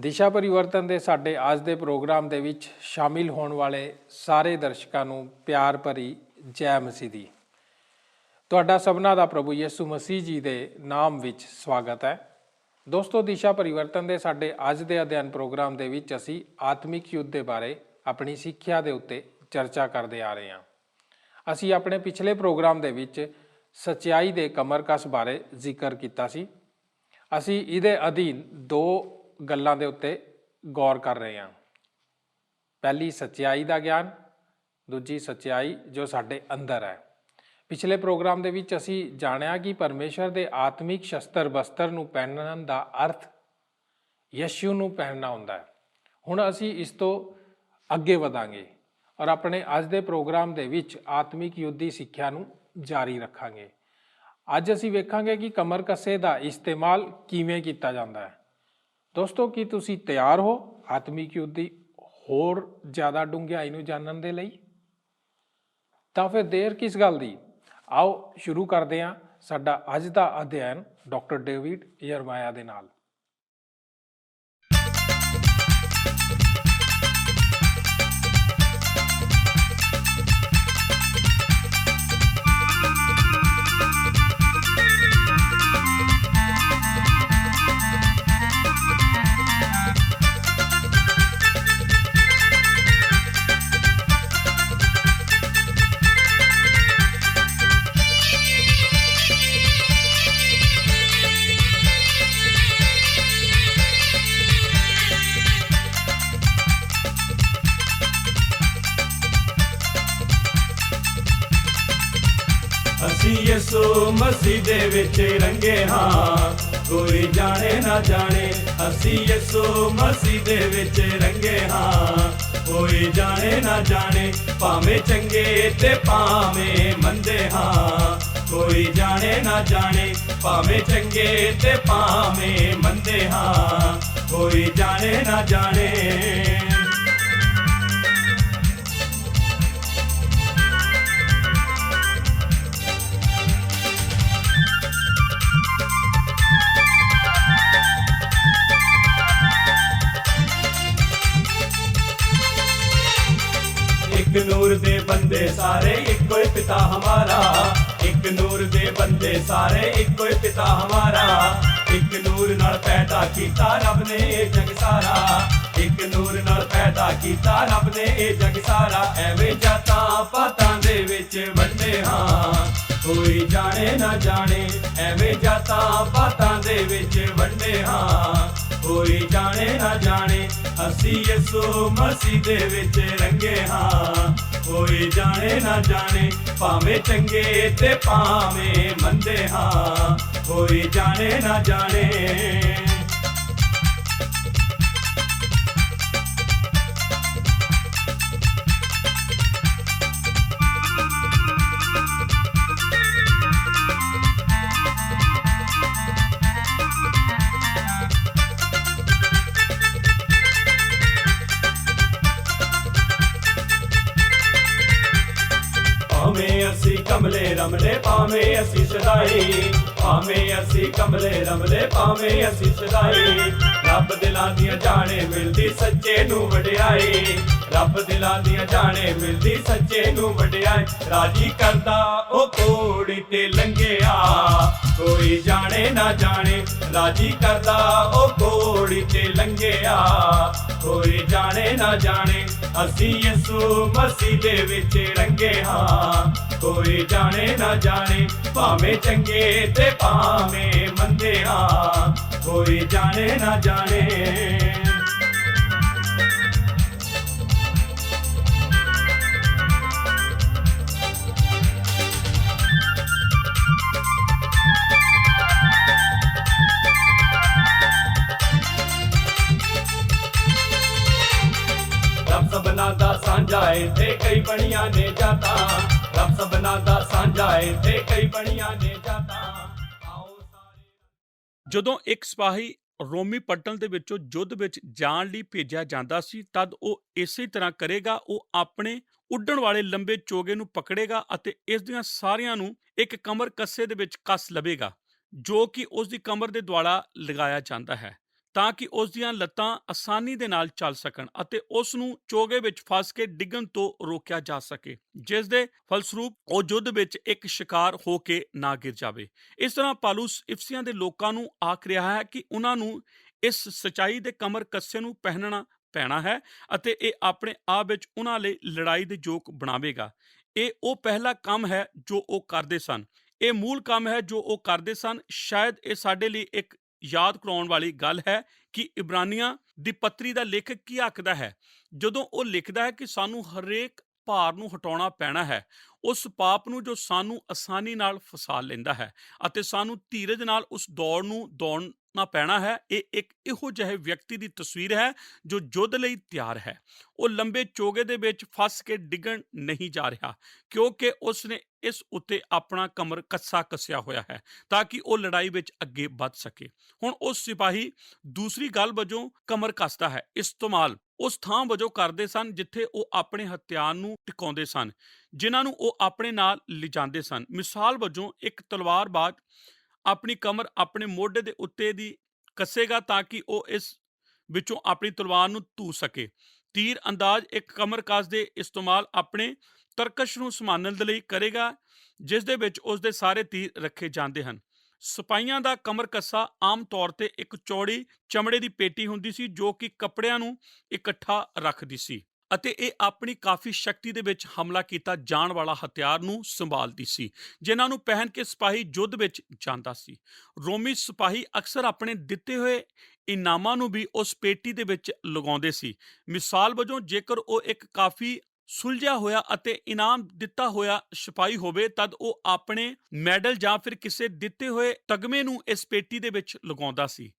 ਦਿਸ਼ਾ ਪਰਿਵਰਤਨ ਦੇ ਸਾਡੇ ਅੱਜ ਦੇ ਪ੍ਰੋਗਰਾਮ ਦੇ ਵਿੱਚ ਸ਼ਾਮਿਲ ਹੋਣ ਵਾਲੇ ਸਾਰੇ ਦਰਸ਼ਕਾਂ ਨੂੰ ਪਿਆਰ ਭਰੀ ਜੈ ਮਸੀਹ ਦੀ। ਤੁਹਾਡਾ ਸਭਨਾ ਦਾ ਪ੍ਰਭੂ ਯਿਸੂ ਮਸੀਹ ਜੀ ਦੇ ਨਾਮ ਵਿੱਚ ਸਵਾਗਤ ਹੈ। ਦੋਸਤੋ, ਦਿਸ਼ਾ ਪਰਿਵਰਤਨ ਦੇ ਸਾਡੇ ਅੱਜ ਦੇ ਅਧਿਐਨ ਪ੍ਰੋਗਰਾਮ ਦੇ ਵਿੱਚ ਅਸੀਂ ਆਤਮਿਕ ਯੁੱਧ ਦੇ ਬਾਰੇ ਆਪਣੀ ਸਿੱਖਿਆ ਦੇ ਉੱਤੇ ਚਰਚਾ ਕਰਦੇ ਆ ਰਹੇ ਹਾਂ। ਅਸੀਂ ਆਪਣੇ ਪਿਛਲੇ ਪ੍ਰੋਗਰਾਮ ਦੇ ਵਿੱਚ ਸੱਚਾਈ ਦੇ ਕਮਰਕਸ ਬਾਰੇ ਜ਼ਿਕਰ ਕੀਤਾ ਸੀ। ਅਸੀਂ ਇਹਦੇ ਅਧੀਨ ਦੋ ਗੱਲਾਂ ਦੇ ਉੱਤੇ ਗੌਰ ਕਰ ਰਹੇ ਹਾਂ। ਪਹਿਲੀ ਸੱਚਾਈ ਦਾ ਗਿਆਨ, ਦੂਜੀ ਸੱਚਾਈ ਜੋ ਸਾਡੇ ਅੰਦਰ ਹੈ। ਪਿਛਲੇ ਪ੍ਰੋਗਰਾਮ ਦੇ ਵਿੱਚ ਅਸੀਂ ਜਾਣਿਆ ਕਿ ਪਰਮੇਸ਼ਰ ਦੇ ਆਤਮਿਕ ਸ਼ਸਤਰ ਬਸਤਰ ਨੂੰ ਪਹਿਨਣ ਦਾ ਅਰਥ ਯਿਸੂ ਨੂੰ ਪਹਿਨਣਾ ਹੁੰਦਾ ਹੈ। ਹੁਣ ਅਸੀਂ ਇਸ ਤੋਂ ਅੱਗੇ ਵਧਾਂਗੇ ਔਰ ਆਪਣੇ ਅੱਜ ਦੇ ਪ੍ਰੋਗਰਾਮ ਦੇ ਵਿੱਚ ਆਤਮਿਕ ਯੁੱਧ ਦੀ ਸਿੱਖਿਆ ਨੂੰ ਜਾਰੀ ਰੱਖਾਂਗੇ। ਅੱਜ ਅਸੀਂ ਵੇਖਾਂਗੇ ਕਿ ਕਮਰ ਕੱਸੇ ਦਾ ਇਸਤੇਮਾਲ ਕਿਵੇਂ ਕੀਤਾ ਜਾਂਦਾ ਹੈ। ਦੋਸਤੋ, ਕੀ ਤੁਸੀਂ ਤਿਆਰ ਹੋ ਆਤਮਿਕ ਯੁੱਧ ਦੀ ਹੋਰ ਜ਼ਿਆਦਾ ਡੂੰਘਾਈ ਨੂੰ ਜਾਣਨ ਦੇ ਲਈ? ਤਾਂ ਫਿਰ ਦੇਰ ਕਿਸ ਗੱਲ ਦੀ, ਆਓ ਸ਼ੁਰੂ ਕਰਦੇ ਹਾਂ ਸਾਡਾ ਅੱਜ ਦਾ ਅਧਿਐਨ ਡਾਕਟਰ ਡੇਵਿਡ ਯਰਮਾਇਆ ਦੇ ਨਾਲ। ਅਸੀਂ ਯਿਸੂ ਮਸੀਹ ਦੇ ਵਿੱਚ ਰੰਗੇ ਹਾਂ, ਕੋਈ ਜਾਣੇ ਨਾ ਜਾਣੇ। ਅਸੀਂ ਯਿਸੂ ਮਸੀਹ ਦੇ ਵਿੱਚ ਰੰਗੇ ਹਾਂ, ਕੋਈ ਜਾਣੇ ਨਾ ਜਾਣੇ। ਭਾਵੇਂ ਚੰਗੇ ਤੇ ਭਾਵੇਂ ਮੰਦੇ ਹਾਂ, ਕੋਈ ਜਾਣੇ ਨਾ ਜਾਣੇ। ਭਾਵੇਂ ਚੰਗੇ ਤੇ ਭਾਵੇਂ ਮੰਦੇ ਹਾਂ, ਕੋਈ ਜਾਣੇ ਨਾ ਜਾਣੇ। ਇੱਕ ਨੂਰ ਦੇ ਬੰਦੇ ਸਾਰੇ ਇੱਕੋ ਹੀ ਪਿਤਾ ਹਮਾਰਾ। ਇੱਕ ਨੂਰ ਦੇ ਬੰਦੇ ਸਾਰੇ ਇੱਕੋ ਹੀ ਪਿਤਾ ਹਮਾਰਾ। ਇੱਕ ਨੂਰ ਨਾਲ ਪੈਦਾ ਕੀਤਾ ਰੱਬ ਨੇ ਇਹ ਜਗ ਸਾਰਾ। ਇੱਕ ਨੂਰ ਨਾਲ ਪੈਦਾ ਕੀਤਾ ਰੱਬ ਨੇ ਇਹ ਜਗ ਸਾਰਾ। ਐਵੇਂ ਜਾਤਾਂ ਪਾਤਾਂ ਦੇ ਵਿੱਚ ਵੰਡੇ ਹਾਂ, ਕੋਈ ਜਾਣੇ ਨਾ ਜਾਣੇ। ਐਵੇਂ ਜਾਤਾਂ ਪਾਤਾਂ ਦੇ ਵਿੱਚ ਵੰਡੇ ਹਾਂ, ਕੋਈ ਜਾਣੇ ਨਾ ਜਾਣੇ। ਅਸੀਂ ਯਿਸੂ ਮਸੀਹ ਦੇ ਵਿੱਚ ਰੰਗੇ ਹਾਂ, ਕੋਈ ਜਾਣੇ ਨਾ ਜਾਣੇ। ਭਾਵੇਂ ਚੰਗੇ ਤੇ ਭਾਵੇਂ ਮੰਦੇ ਹਾਂ, ਕੋਈ ਜਾਣੇ ਨਾ ਜਾਣੇ। ਭਾਵੇਂ ਅਸੀਂ ਕਮਲੇ ਰਮਲੇ, ਭਾਵੇਂ ਅਸੀਂ ਸਦਾਈ। ਭਾਵੇਂ ਅਸੀਂ ਕਮਲੇ ਰਮਲੇ, ਭਾਵੇਂ ਅਸੀਂ ਸਦਾਈ। ਰੱਬ ਦਿਲਾਂ ਦੀਆਂ ਜਾਣੇ ਮਿਲਦੀ ਸੱਚੇ ਨੂੰ ਵਡਿਆਈ। ਰੱਬ ਦਿਲਾਂ ਦੀਆਂ ਜਾਣੇ ਮਿਲਦੀ ਸੱਚੇ ਨੂੰ ਵਡਿਆਈ। ਰਾਜੀ ਕਰਦਾ ਉਹ ਕੋੜੀ ਤੇ ਲੰਘਿਆ, ਕੋਈ ਜਾਣੇ ਨਾ ਜਾਣੇ। ਰਾਜੀ ਕਰਦਾ ਉਹ ਕੋੜੀ ਤੇ ਲੰਘਿਆ, ਕੋਈ ਜਾਣੇ ਨਾ ਜਾਣੇ। ਅਸੀਂ ਯਿਸੂ ਮਸੀਹ ਦੇ ਵਿੱਚ ਰੰਗੇ ਹਾਂ, ਕੋਈ ਜਾਣੇ ਨਾ ਜਾਣੇ। ਭਾਵੇਂ ਚੰਗੇ ਤੇ ਭਾਵੇਂ ਮੰਦੇ ਹਾਂ, ਕੋਈ ਜਾਣੇ ਨਾ ਜਾਣੇ। ਰੱਬ ਸਭਨਾ ਦਾ ਸਾਂਝਾ ਏ ਤੇ ਕਈ ਬਣੀਆਂ ਨੇ ਜਾਤਾਂ। ਰੱਬ ਸਭਨਾ ਦਾ ਸਾਂਝਾ ਏ ਤੇ ਕਈ ਬਣੀਆਂ ਨੇ ਜਾਤਾਂ। ਜਦੋਂ ਇੱਕ ਸਿਪਾਹੀ ਰੋਮੀ ਪੱਟਨ ਦੇ ਵਿੱਚੋਂ ਯੁੱਧ ਵਿੱਚ ਜਾਣ ਲਈ ਭੇਜਿਆ ਜਾਂਦਾ ਸੀ, ਤਦ ਉਹ ਇਸੇ ਤਰ੍ਹਾਂ ਕਰੇਗਾ। ਉਹ ਆਪਣੇ ਉੱਡਣ ਵਾਲੇ ਲੰਬੇ ਚੋਗੇ ਨੂੰ ਪਕੜੇਗਾ ਅਤੇ ਇਸ ਦੀਆਂ ਸਾਰੀਆਂ ਨੂੰ ਇੱਕ ਕਮਰ ਕੱਸੇ ਦੇ ਵਿੱਚ ਕੱਸ ਲਵੇਗਾ, ਜੋ ਕਿ ਉਸ ਦੀ ਕਮਰ ਦੇ ਦੁਆਲਾ ਲਗਾਇਆ ਜਾਂਦਾ ਹੈ। ਤਾਂ ਕਿ ਉਸ ਦੀਆਂ ਲੱਤਾਂ ਆਸਾਨੀ ਦੇ ਨਾਲ ਚੱਲ ਸਕਣ ਅਤੇ ਉਸ ਨੂੰ ਚੋਗੇ ਵਿੱਚ ਫਸ ਕੇ ਡਿੱਗਣ ਤੋਂ ਰੋਕਿਆ ਜਾ ਸਕੇ, ਜਿਸ ਦੇ ਫਲਸਰੂਪ ਉਹ ਯੁੱਧ ਵਿੱਚ ਇੱਕ ਸ਼ਿਕਾਰ ਹੋ ਕੇ ਨਾ ਗਿਰ ਜਾਵੇ। ਇਸ ਤਰ੍ਹਾਂ ਪੌਲੁਸ ਇਫਸੀਆਂ ਦੇ ਲੋਕਾਂ ਨੂੰ ਆਖ ਰਿਹਾ ਹੈ ਕਿ ਉਹਨਾਂ ਨੂੰ ਇਸ ਸਚਾਈ ਦੇ ਕਮਰ ਕੱਸੇ ਨੂੰ ਪਹਿਨਣਾ ਪੈਣਾ ਹੈ ਅਤੇ ਇਹ ਆਪਣੇ ਆਪ ਵਿੱਚ ਉਹਨਾਂ ਲਈ ਲੜਾਈ ਦੇ ਯੋਗ ਬਣਾਵੇਗਾ। ਇਹ ਉਹ ਪਹਿਲਾ ਕੰਮ ਹੈ ਜੋ ਉਹ ਕਰਦੇ ਸਨ। ਇਹ ਮੂਲ ਕੰਮ ਹੈ ਜੋ ਉਹ ਕਰਦੇ ਸਨ। ਸ਼ਾਇਦ ਇਹ ਸਾਡੇ ਲਈ ਇੱਕ ਯਾਦ ਕਰਾਉਣ ਵਾਲੀ ਗੱਲ ਹੈ ਕਿ ਇਬਰਾਨੀਆਂ ਦੀ ਪੱਤਰੀ ਦਾ ਲੇਖਕ ਕੀ ਆਖਦਾ ਹੈ ਜਦੋਂ ਉਹ ਲਿਖਦਾ ਹੈ ਕਿ ਸਾਨੂੰ ਹਰੇਕ ਭਾਰ ਨੂੰ ਹਟਾਉਣਾ ਪੈਣਾ ਹੈ, ਉਸ ਪਾਪ ਨੂੰ ਜੋ ਸਾਨੂੰ ਆਸਾਨੀ ਨਾਲ ਫਸਾ ਲੈਂਦਾ ਹੈ, ਅਤੇ ਸਾਨੂੰ ਧੀਰਜ ਨਾਲ ਉਸ ਦੌੜ ਨੂੰ ਦੌੜਨਾ ਪੈਣਾ ਹੈ। ਇਹ ਇੱਕ ਇਹੋ ਜਿਹੇ ਵਿਅਕਤੀ ਦੀ ਤਸਵੀਰ ਹੈ ਜੋ ਯੁੱਧ ਲਈ ਤਿਆਰ ਹੈ। ਉਹ ਲੰਬੇ ਚੋਗੇ ਦੇ ਵਿੱਚ ਫਸ ਕੇ ਡਿੱਗਣ ਨਹੀਂ ਜਾ ਰਿਹਾ, ਕਿਉਂਕਿ ਉਸ ਨੇ ਇਸ ਉੱਤੇ ਆਪਣਾ ਕਮਰ ਕੱਸਾ ਕੱਸਿਆ ਹੋਇਆ ਹੈ ਤਾਂ ਕਿ ਉਹ ਲੜਾਈ ਵਿੱਚ ਅੱਗੇ ਵੱਧ ਸਕੇ। ਹੁਣ ਉਹ ਸਿਪਾਹੀ ਦੂਸਰੀ ਗੱਲ ਵਜੋਂ ਕਮਰ ਕੱਸਦਾ ਹੈ ਇਸਤੇਮਾਲ ਉਸ ਥਾਂ ਵਜੋਂ ਕਰਦੇ ਸਨ ਜਿੱਥੇ ਉਹ ਆਪਣੇ ਹਥਿਆਰ ਨੂੰ ਟਿਕਾਉਂਦੇ ਸਨ, ਜਿਨ੍ਹਾਂ ਨੂੰ ਉਹ ਆਪਣੇ ਨਾਲ ਲਿਜਾਂਦੇ ਸਨ। ਮਿਸਾਲ ਵਜੋਂ ਇੱਕ ਤਲਵਾਰਬਾਜ਼ ਆਪਣੀ ਕਮਰ ਆਪਣੇ ਮੋਢੇ ਦੇ ਉੱਤੇ ਦੀ ਕੱਸੇਗਾ ਤਾਂ ਕਿ ਉਹ ਇਸ ਵਿੱਚੋਂ ਆਪਣੀ ਤਲਵਾਰ ਨੂੰ ਧੂ ਸਕੇ। ਤੀਰ ਅੰਦਾਜ਼ ਇੱਕ ਕਮਰ ਕੱਸ ਦੇ ਇਸਤੇਮਾਲ ਆਪਣੇ ਤਰਕਸ਼ ਨੂੰ ਸੰਭਾਲਣ ਦੇ ਲਈ ਕਰੇਗਾ, ਜਿਸ ਦੇ ਵਿੱਚ ਉਸ ਦੇ ਸਾਰੇ ਤੀਰ ਰੱਖੇ ਜਾਂਦੇ ਹਨ। ਸਿਪਾਹੀਆਂ ਦਾ ਕਮਰ ਕੱਸਾ ਆਮ ਤੌਰ ਤੇ ਇੱਕ ਚੌੜੀ ਚਮੜੇ ਦੀ ਪੇਟੀ ਹੁੰਦੀ ਸੀ ਜੋ ਕਿ ਕੱਪੜਿਆਂ ਨੂੰ ਇਕੱਠਾ ਰੱਖਦੀ ਸੀ ਅਤੇ ਇਹ ਆਪਣੀ ਕਾਫੀ ਸ਼ਕਤੀ ਦੇ ਵਿੱਚ ਹਮਲਾ ਕੀਤਾ ਜਾਣ ਵਾਲਾ ਹਥਿਆਰ ਨੂੰ ਸੰਭਾਲਦੀ ਸੀ, ਜਿਨ੍ਹਾਂ ਨੂੰ ਪਹਿਨ ਕੇ ਸਿਪਾਹੀ ਯੁੱਧ ਵਿੱਚ ਜਾਂਦਾ ਸੀ। ਰੋਮੀ ਸਿਪਾਹੀ ਅਕਸਰ ਆਪਣੇ ਦਿੱਤੇ ਹੋਏ ਇਨਾਮਾਂ ਨੂੰ ਵੀ ਉਸ ਪੇਟੀ ਦੇ ਵਿੱਚ ਲਗਾਉਂਦੇ ਸੀ। ਮਿਸਾਲ ਵਜੋਂ ਜੇਕਰ ਉਹ ਇੱਕ ਕਾਫੀ ਸੁਲਝਿਆ ਹੋਇਆ ਅਤੇ ਇਨਾਮ ਦਿੱਤਾ ਹੋਇਆ ਸਿਪਾਹੀ ਹੋਵੇ ਤਦ ਉਹ ਆਪਣੇ ਮੈਡਲ ਜਾਂ ਫਿਰ ਕਿਸੇ ਦਿੱਤੇ ਹੋਏ ਤਗਮੇ ਨੂੰ ਇਸ ਪੇਟੀ ਦੇ ਵਿੱਚ ਲਗਾਉਂਦਾ ਸੀ।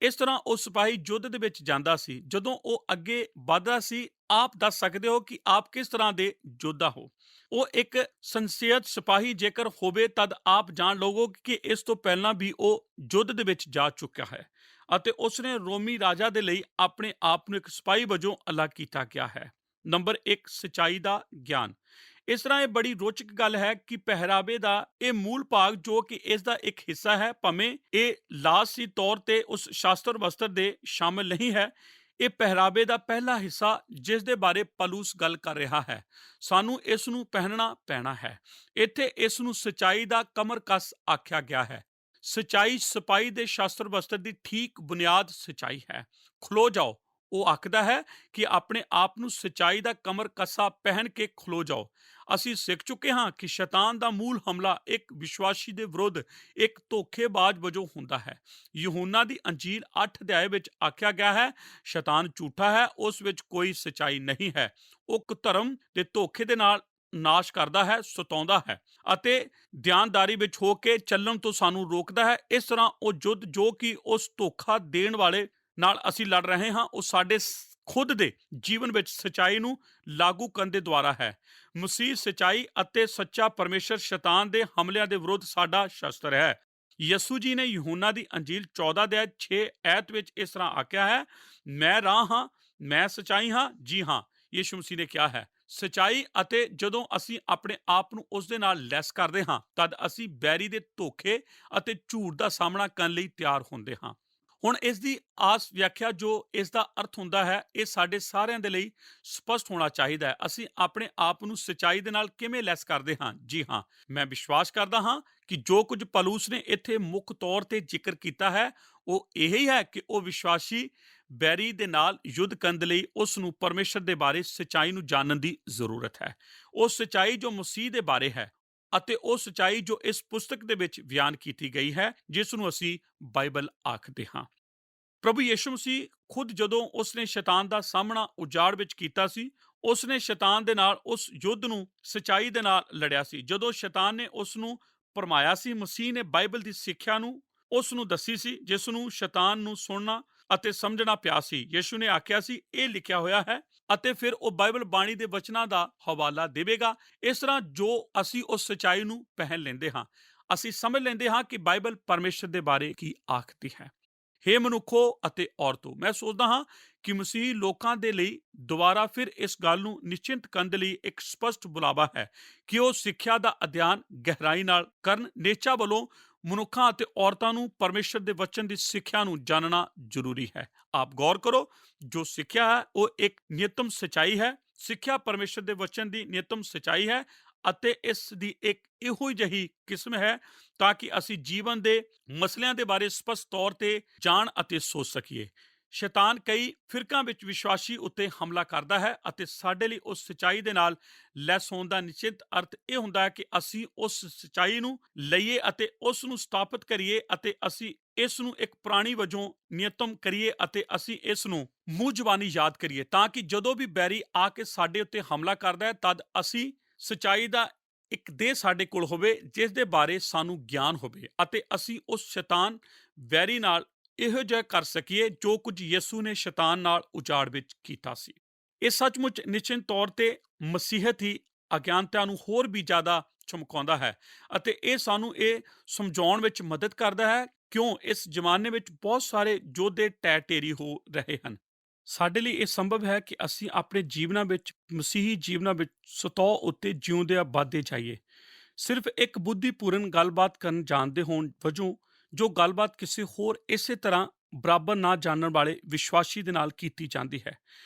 ਇਸ ਤਰ੍ਹਾਂ ਉਹ ਸਿਪਾਹੀ ਯੁੱਧ ਦੇ ਵਿੱਚ ਜਾਂਦਾ ਸੀ। ਜਦੋਂ ਉਹ ਅੱਗੇ ਵੱਧਦਾ ਸੀ, ਆਪ ਦੱਸ ਸਕਦੇ ਹੋ ਕਿ ਆਪ ਕਿਸ ਤਰ੍ਹਾਂ ਦੇ ਯੋਧਾ ਹੋ। ਉਹ ਇੱਕ ਸੰਸੀਅਤ ਸਿਪਾਹੀ ਜੇਕਰ ਹੋਵੇ ਤਦ ਆਪ ਜਾਣ ਲਵੋਗੇ ਕਿ ਇਸ ਤੋਂ ਪਹਿਲਾਂ ਵੀ ਉਹ ਯੁੱਧ ਦੇ ਵਿੱਚ ਜਾ ਚੁੱਕਿਆ ਹੈ ਅਤੇ ਉਸਨੇ ਰੋਮੀ ਰਾਜਾ ਦੇ ਲਈ ਆਪਣੇ ਆਪ ਨੂੰ ਇੱਕ ਸਿਪਾਹੀ ਵਜੋਂ ਅਲੱਗ ਕੀਤਾ ਗਿਆ ਹੈ। ਨੰਬਰ 1, ਸਚਾਈ ਦਾ ਗਿਆਨ। ਇਸ ਤਰ੍ਹਾਂ ਇਹ ਬੜੀ ਰੋਚਕ ਗੱਲ ਹੈ ਕਿ ਪਹਿਰਾਵੇ ਦਾ ਇਹ ਮੂਲ ਭਾਗ ਜੋ ਕਿ ਇਸ ਦਾ ਇੱਕ ਹਿੱਸਾ ਹੈ, ਭਾਵੇਂ ਇਹ ਲਾਜ਼ਮੀ ਤੌਰ ਤੇ ਉਸ ਸ਼ਾਸਤਰ ਵਸਤਰ ਦੇ ਸ਼ਾਮਿਲ ਨਹੀਂ ਹੈ, ਇਹ ਪਹਿਰਾਵੇ ਦਾ ਪਹਿਲਾ ਹਿੱਸਾ ਜਿਸ ਦੇ ਬਾਰੇ ਪੌਲੁਸ ਗੱਲ ਕਰ ਰਿਹਾ ਹੈ। ਸਾਨੂੰ ਇਸ ਨੂੰ ਪਹਿਨਣਾ ਪੈਣਾ ਹੈ। ਇੱਥੇ ਇਸ ਨੂੰ ਸਚਾਈ ਦਾ ਕਮਰ ਕੱਸ ਆਖਿਆ ਗਿਆ ਹੈ। ਸਚਾਈ ਸਿਪਾਹੀ ਦੇ ਸ਼ਾਸਤਰ ਵਸਤਰ ਦੀ ਠੀਕ ਬੁਨਿਆਦ ਸਚਾਈ ਹੈ। ਖਲੋ ਜਾਓ, ਉਹ ਆਖਦਾ ਹੈ ਕਿ ਆਪਣੇ ਆਪ ਨੂੰ ਸਚਾਈ ਦਾ ਕਮਰ ਕੱਸਾ ਪਹਿਨ ਕੇ ਖਲੋ ਜਾਓ। ਅਸੀਂ ਸਿੱਖ ਚੁੱਕੇ ਹਾਂ ਕਿ ਸ਼ੈਤਾਨ ਦਾ ਮੂਲ ਹਮਲਾ ਇੱਕ ਵਿਸ਼ਵਾਸੀ ਦੇ ਵਿਰੁੱਧ ਇੱਕ ਧੋਖੇਬਾਜ਼ ਵਜੋਂ ਹੁੰਦਾ ਹੈ। ਯਹੂਨਾ ਦੀ ਅੰਜੀਲ 8 ਅਧਿਆਏ ਵਿੱਚ ਆਖਿਆ ਗਿਆ ਹੈ, ਸ਼ੈਤਾਨ ਝੂਠਾ ਹੈ, ਉਸ ਵਿੱਚ ਕੋਈ ਸਚਾਈ ਨਹੀਂ ਹੈ। ਉਹ ਕੁਧਰਮ ਦੇ ਧੋਖੇ ਦੇ ਨਾਲ ਨਾਸ਼ ਕਰਦਾ ਹੈ, ਸਤਾਉਂਦਾ ਹੈ ਅਤੇ ਧਿਆਨਦਾਰੀ ਵਿੱਚ ਹੋ ਕੇ ਚੱਲਣ ਤੋਂ ਸਾਨੂੰ ਰੋਕਦਾ ਹੈ। ਇਸ ਤਰ੍ਹਾਂ ਉਹ ਯੁੱਧ ਜੋ ਕਿ ਉਸ ਧੋਖਾ ਦੇਣ ਵਾਲੇ ਨਾਲ ਅਸੀਂ ਲੜ ਰਹੇ ਹਾਂ, ਉਹ ਸਾਡੇ ਖੁਦ ਦੇ ਜੀਵਨ ਵਿੱਚ ਸਚਾਈ ਨੂੰ ਲਾਗੂ ਕਰਨ ਦੇ ਦੁਆਰਾ ਹੈ। ਮਸੀਹ ਸਚਾਈ ਅਤੇ ਸੱਚਾ ਪਰਮੇਸ਼ਰ ਸ਼ੈਤਾਨ ਦੇ ਹਮਲਿਆਂ ਦੇ ਵਿਰੁੱਧ ਸਾਡਾ ਸ਼ਸਤਰ ਹੈ। ਯਸੂ ਜੀ ਨੇ ਯਹੂਨਾ ਦੀ ਅੰਜੀਲ 14 ਅਧਿਆਇ 6 ਐਤ ਵਿੱਚ ਇਸ ਤਰ੍ਹਾਂ ਆਖਿਆ ਹੈ, ਮੈਂ ਰਾਹ ਹਾਂ, ਮੈਂ ਸਚਾਈ ਹਾਂ। ਜੀ ਹਾਂ, ਯਿਸੂ ਮਸੀਹ ਨੇ ਕਿਹਾ ਹੈ ਸਚਾਈ, ਅਤੇ ਜਦੋਂ ਅਸੀਂ ਆਪਣੇ ਆਪ ਨੂੰ ਉਸ ਦੇ ਨਾਲ ਲੈਸ ਕਰਦੇ ਹਾਂ ਤਦ ਅਸੀਂ ਬੈਰੀ ਦੇ ਧੋਖੇ ਅਤੇ ਝੂਠ ਦਾ ਸਾਹਮਣਾ ਕਰਨ ਲਈ ਤਿਆਰ ਹੁੰਦੇ ਹਾਂ। ਹੁਣ ਇਸ ਦੀ ਆਸ ਵਿਆਖਿਆ ਜੋ ਇਸ ਦਾ ਅਰਥ ਹੁੰਦਾ ਹੈ, ਇਹ ਸਾਡੇ ਸਾਰਿਆਂ ਦੇ ਲਈ ਸਪਸ਼ਟ ਹੋਣਾ ਚਾਹੀਦਾ ਹੈ। ਅਸੀਂ ਆਪਣੇ ਆਪ ਨੂੰ ਸਚਾਈ ਦੇ ਨਾਲ ਕਿਵੇਂ ਲੈਸ ਕਰਦੇ ਹਾਂ? ਜੀ ਹਾਂ, ਮੈਂ ਵਿਸ਼ਵਾਸ ਕਰਦਾ ਹਾਂ ਕਿ ਜੋ ਕੁਝ ਪੌਲੁਸ ਨੇ ਇੱਥੇ ਮੁੱਖ ਤੌਰ ਤੇ ਜ਼ਿਕਰ ਕੀਤਾ ਹੈ ਉਹ ਇਹੀ ਹੈ ਕਿ ਉਹ ਵਿਸ਼ਵਾਸੀ ਬੈਰੀ ਦੇ ਨਾਲ ਯੁੱਧ ਕਰਨ ਦੇ ਲਈ ਉਸ ਨੂੰ ਪਰਮੇਸ਼ਰ ਦੇ ਬਾਰੇ ਸਚਾਈ ਨੂੰ ਜਾਣਨ ਦੀ ਜ਼ਰੂਰਤ ਹੈ। ਉਹ ਸਚਾਈ ਜੋ ਮਸੀਹ ਦੇ ਬਾਰੇ ਹੈ ਅਤੇ ਉਹ ਸਚਾਈ ਜੋ ਇਸ ਪੁਸਤਕ ਦੇ ਵਿੱਚ ਬਿਆਨ ਕੀਤੀ ਗਈ ਹੈ, ਜਿਸ ਨੂੰ ਅਸੀਂ ਬਾਈਬਲ ਆਖਦੇ ਹਾਂ। ਪ੍ਰਭੂ ਯਿਸੂ ਮਸੀਹ ਖੁਦ ਜਦੋਂ ਉਸਨੇ ਸ਼ੈਤਾਨ ਦਾ ਸਾਹਮਣਾ ਉਜਾੜ ਵਿੱਚ ਕੀਤਾ ਸੀ, ਉਸਨੇ ਸ਼ੈਤਾਨ ਦੇ ਨਾਲ ਉਸ ਯੁੱਧ ਨੂੰ ਸਚਾਈ ਦੇ ਨਾਲ ਲੜਿਆ ਸੀ। ਜਦੋਂ ਸ਼ੈਤਾਨ ਨੇ ਉਸ ਨੂੰ ਭਰਮਾਇਆ ਸੀ, ਮਸੀਹ ਨੇ ਬਾਈਬਲ ਦੀ ਸਿੱਖਿਆ ਨੂੰ ਉਸ ਨੂੰ ਦੱਸੀ ਸੀ, ਜਿਸ ਨੂੰ ਸ਼ੈਤਾਨ ਨੂੰ ਸੁਣਨਾ ਅਤੇ ਸਮਝਣਾ ਪਿਆ ਸੀ। ਯਿਸੂ ਨੇ ਆਖਿਆ ਸੀ, ਇਹ ਲਿਖਿਆ ਹੋਇਆ ਹੈ, ਅਤੇ ਫਿਰ ਉਹ ਬਾਈਬਲ ਬਾਣੀ ਦੇ ਵਚਨਾਂ ਦਾ ਹਵਾਲਾ ਦੇਵੇਗਾ। ਇਸ ਤਰ੍ਹਾਂ ਜੋ ਅਸੀਂ ਉਸ ਸਚਾਈ ਨੂੰ ਪਹਿਨ ਲੈਂਦੇ ਹਾਂ, ਅਸੀਂ ਸਮਝ ਲੈਂਦੇ ਹਾਂ ਕਿ ਬਾਈਬਲ ਪਰਮੇਸ਼ਰ ਦੇ ਬਾਰੇ ਕੀ ਆਖਦੀ ਹੈ। ਹੇ ਮਨੁੱਖੋ ਅਤੇ ਔਰਤੋ, ਮੈਂ ਸੋਚਦਾ ਹਾਂ ਕਿ ਮਸੀਹ ਲੋਕਾਂ ਦੇ ਲਈ ਦੁਬਾਰਾ ਫਿਰ ਇਸ ਗੱਲ ਨੂੰ ਨਿਸ਼ਚਿੰਤ ਕਰਨ ਦੇ ਲਈ ਇੱਕ ਸਪਸ਼ਟ ਬੁਲਾਵਾ ਹੈ ਕਿ ਉਹ ਸਿੱਖਿਆ ਦਾ ਅਧਿਐਨ ਗਹਿਰਾਈ ਨਾਲ ਕਰਨ। ਨੇਚਾ ਵੱਲੋਂ ਮਨੁੱਖਾਂ ਅਤੇ ਔਰਤਾਂ ਨੂੰ ਪਰਮੇਸ਼ਰ ਦੇ ਵਚਨ ਦੀ ਸਿੱਖਿਆ ਨੂੰ ਜਾਣਨਾ ਜ਼ਰੂਰੀ ਹੈ। ਆਪ ਗੌਰ ਕਰੋ, ਜੋ ਸਿੱਖਿਆ ਹੈ ਉਹ ਇੱਕ ਨਿਯਤਮ ਸਚਾਈ ਹੈ। ਸਿੱਖਿਆ ਪਰਮੇਸ਼ਰ ਦੇ ਵਚਨ ਦੀ ਨਿਯਤਮ ਸਚਾਈ ਹੈ ਅਤੇ ਇਸ ਦੀ ਇੱਕ ਇਹੋ ਜਿਹੀ ਕਿਸਮ ਹੈ ਤਾਂ ਕਿ ਅਸੀਂ ਜੀਵਨ ਦੇ ਮਸਲਿਆਂ ਦੇ ਬਾਰੇ ਸਪਸ਼ਟ ਤੌਰ ਤੇ ਜਾਣ ਅਤੇ ਸੋਚ ਸਕੀਏ। ਸ਼ੈਤਾਨ ਕਈ ਫਿਰਕਾਂ ਵਿੱਚ ਵਿਸ਼ਵਾਸੀ ਉੱਤੇ ਹਮਲਾ ਕਰਦਾ ਹੈ ਅਤੇ ਸਾਡੇ ਲਈ ਉਸ ਸਚਾਈ ਦੇ ਨਾਲ ਲੈਸ ਹੋਣ ਦਾ ਨਿਸ਼ਚਿਤ ਅਰਥ ਇਹ ਹੁੰਦਾ ਹੈ ਕਿ ਅਸੀਂ ਉਸ ਸਚਾਈ ਨੂੰ ਲਈਏ ਅਤੇ ਉਸ ਨੂੰ ਸਥਾਪਿਤ ਕਰੀਏ ਅਤੇ ਅਸੀਂ ਇਸ ਨੂੰ ਇੱਕ ਪ੍ਰਾਣੀ ਵਜੋਂ ਨਿਯਤਮ ਕਰੀਏ ਅਤੇ ਅਸੀਂ ਇਸ ਨੂੰ ਮੂੰਹ ਜ਼ਬਾਨੀ ਯਾਦ ਕਰੀਏ ਤਾਂ ਕਿ ਜਦੋਂ ਵੀ ਬੈਰੀ ਆ ਕੇ ਸਾਡੇ ਉੱਤੇ ਹਮਲਾ ਕਰਦਾ ਹੈ ਤਦ ਅਸੀਂ ਸਚਾਈ ਦਾ ਇੱਕ ਦੇਹ ਸਾਡੇ ਕੋਲ ਹੋਵੇ ਜਿਸ ਦੇ ਬਾਰੇ ਸਾਨੂੰ ਗਿਆਨ ਹੋਵੇ ਅਤੇ ਅਸੀਂ ਉਸ ਸ਼ੈਤਾਨ ਵੈਰੀ ਨਾਲ ਇਹੋ ਜਿਹਾ ਕਰ ਸਕੀਏ ਜੋ ਕੁਝ ਯਿਸੂ ਨੇ ਸ਼ੈਤਾਨ ਨਾਲ ਉਜਾੜ ਵਿੱਚ ਕੀਤਾ ਸੀ। ਇਹ ਸੱਚਮੁੱਚ ਨਿਸ਼ਚਿਤ ਤੌਰ ਤੇ ਮਸੀਹਤ ਹੀ ਅਗਿਆਨਤਾ ਨੂੰ ਹੋਰ ਵੀ ਜ਼ਿਆਦਾ ਚਮਕਾਉਂਦਾ ਹੈ ਅਤੇ ਇਹ ਸਾਨੂੰ ਇਹ ਸਮਝਾਉਣ ਵਿੱਚ ਮਦਦ ਕਰਦਾ ਹੈ ਕਿਉਂ ਇਸ ਜ਼ਮਾਨੇ ਵਿੱਚ ਬਹੁਤ ਸਾਰੇ ਯੋਧੇ ਢਹਿ ਢੇਰੀ ਹੋ ਰਹੇ ਹਨ। ਸਾਡੇ ਲਈ ਇਹ ਸੰਭਵ ਹੈ ਕਿ ਅਸੀਂ ਆਪਣੇ ਜੀਵਨਾਂ ਵਿੱਚ ਮਸੀਹੀ ਜੀਵਨਾਂ ਵਿੱਚ ਸਤੌ ਉੱਤੇ ਜਿਉਂਦੇ ਵੱਧਦੇ ਜਾਈਏ। ਸਿਰਫ ਇੱਕ ਬੁੱਧੀਪੂਰਨ ਗੱਲਬਾਤ ਕਰਨ ਜਾਣਦੇ ਹੋਣ ਵਜੋਂ ਜੋ ਗੱਲਬਾਤ ਕਿਸੇ ਹੋਰ ਇਸੇ ਤਰ੍ਹਾਂ ਬਰਾਬਰ ਨਾ ਜਾਣਨ ਵਾਲੇ ਵਿਸ਼ਵਾਸੀ ਦੇ ਨਾਲ ਕੀਤੀ ਜਾਂਦੀ ਹੈ।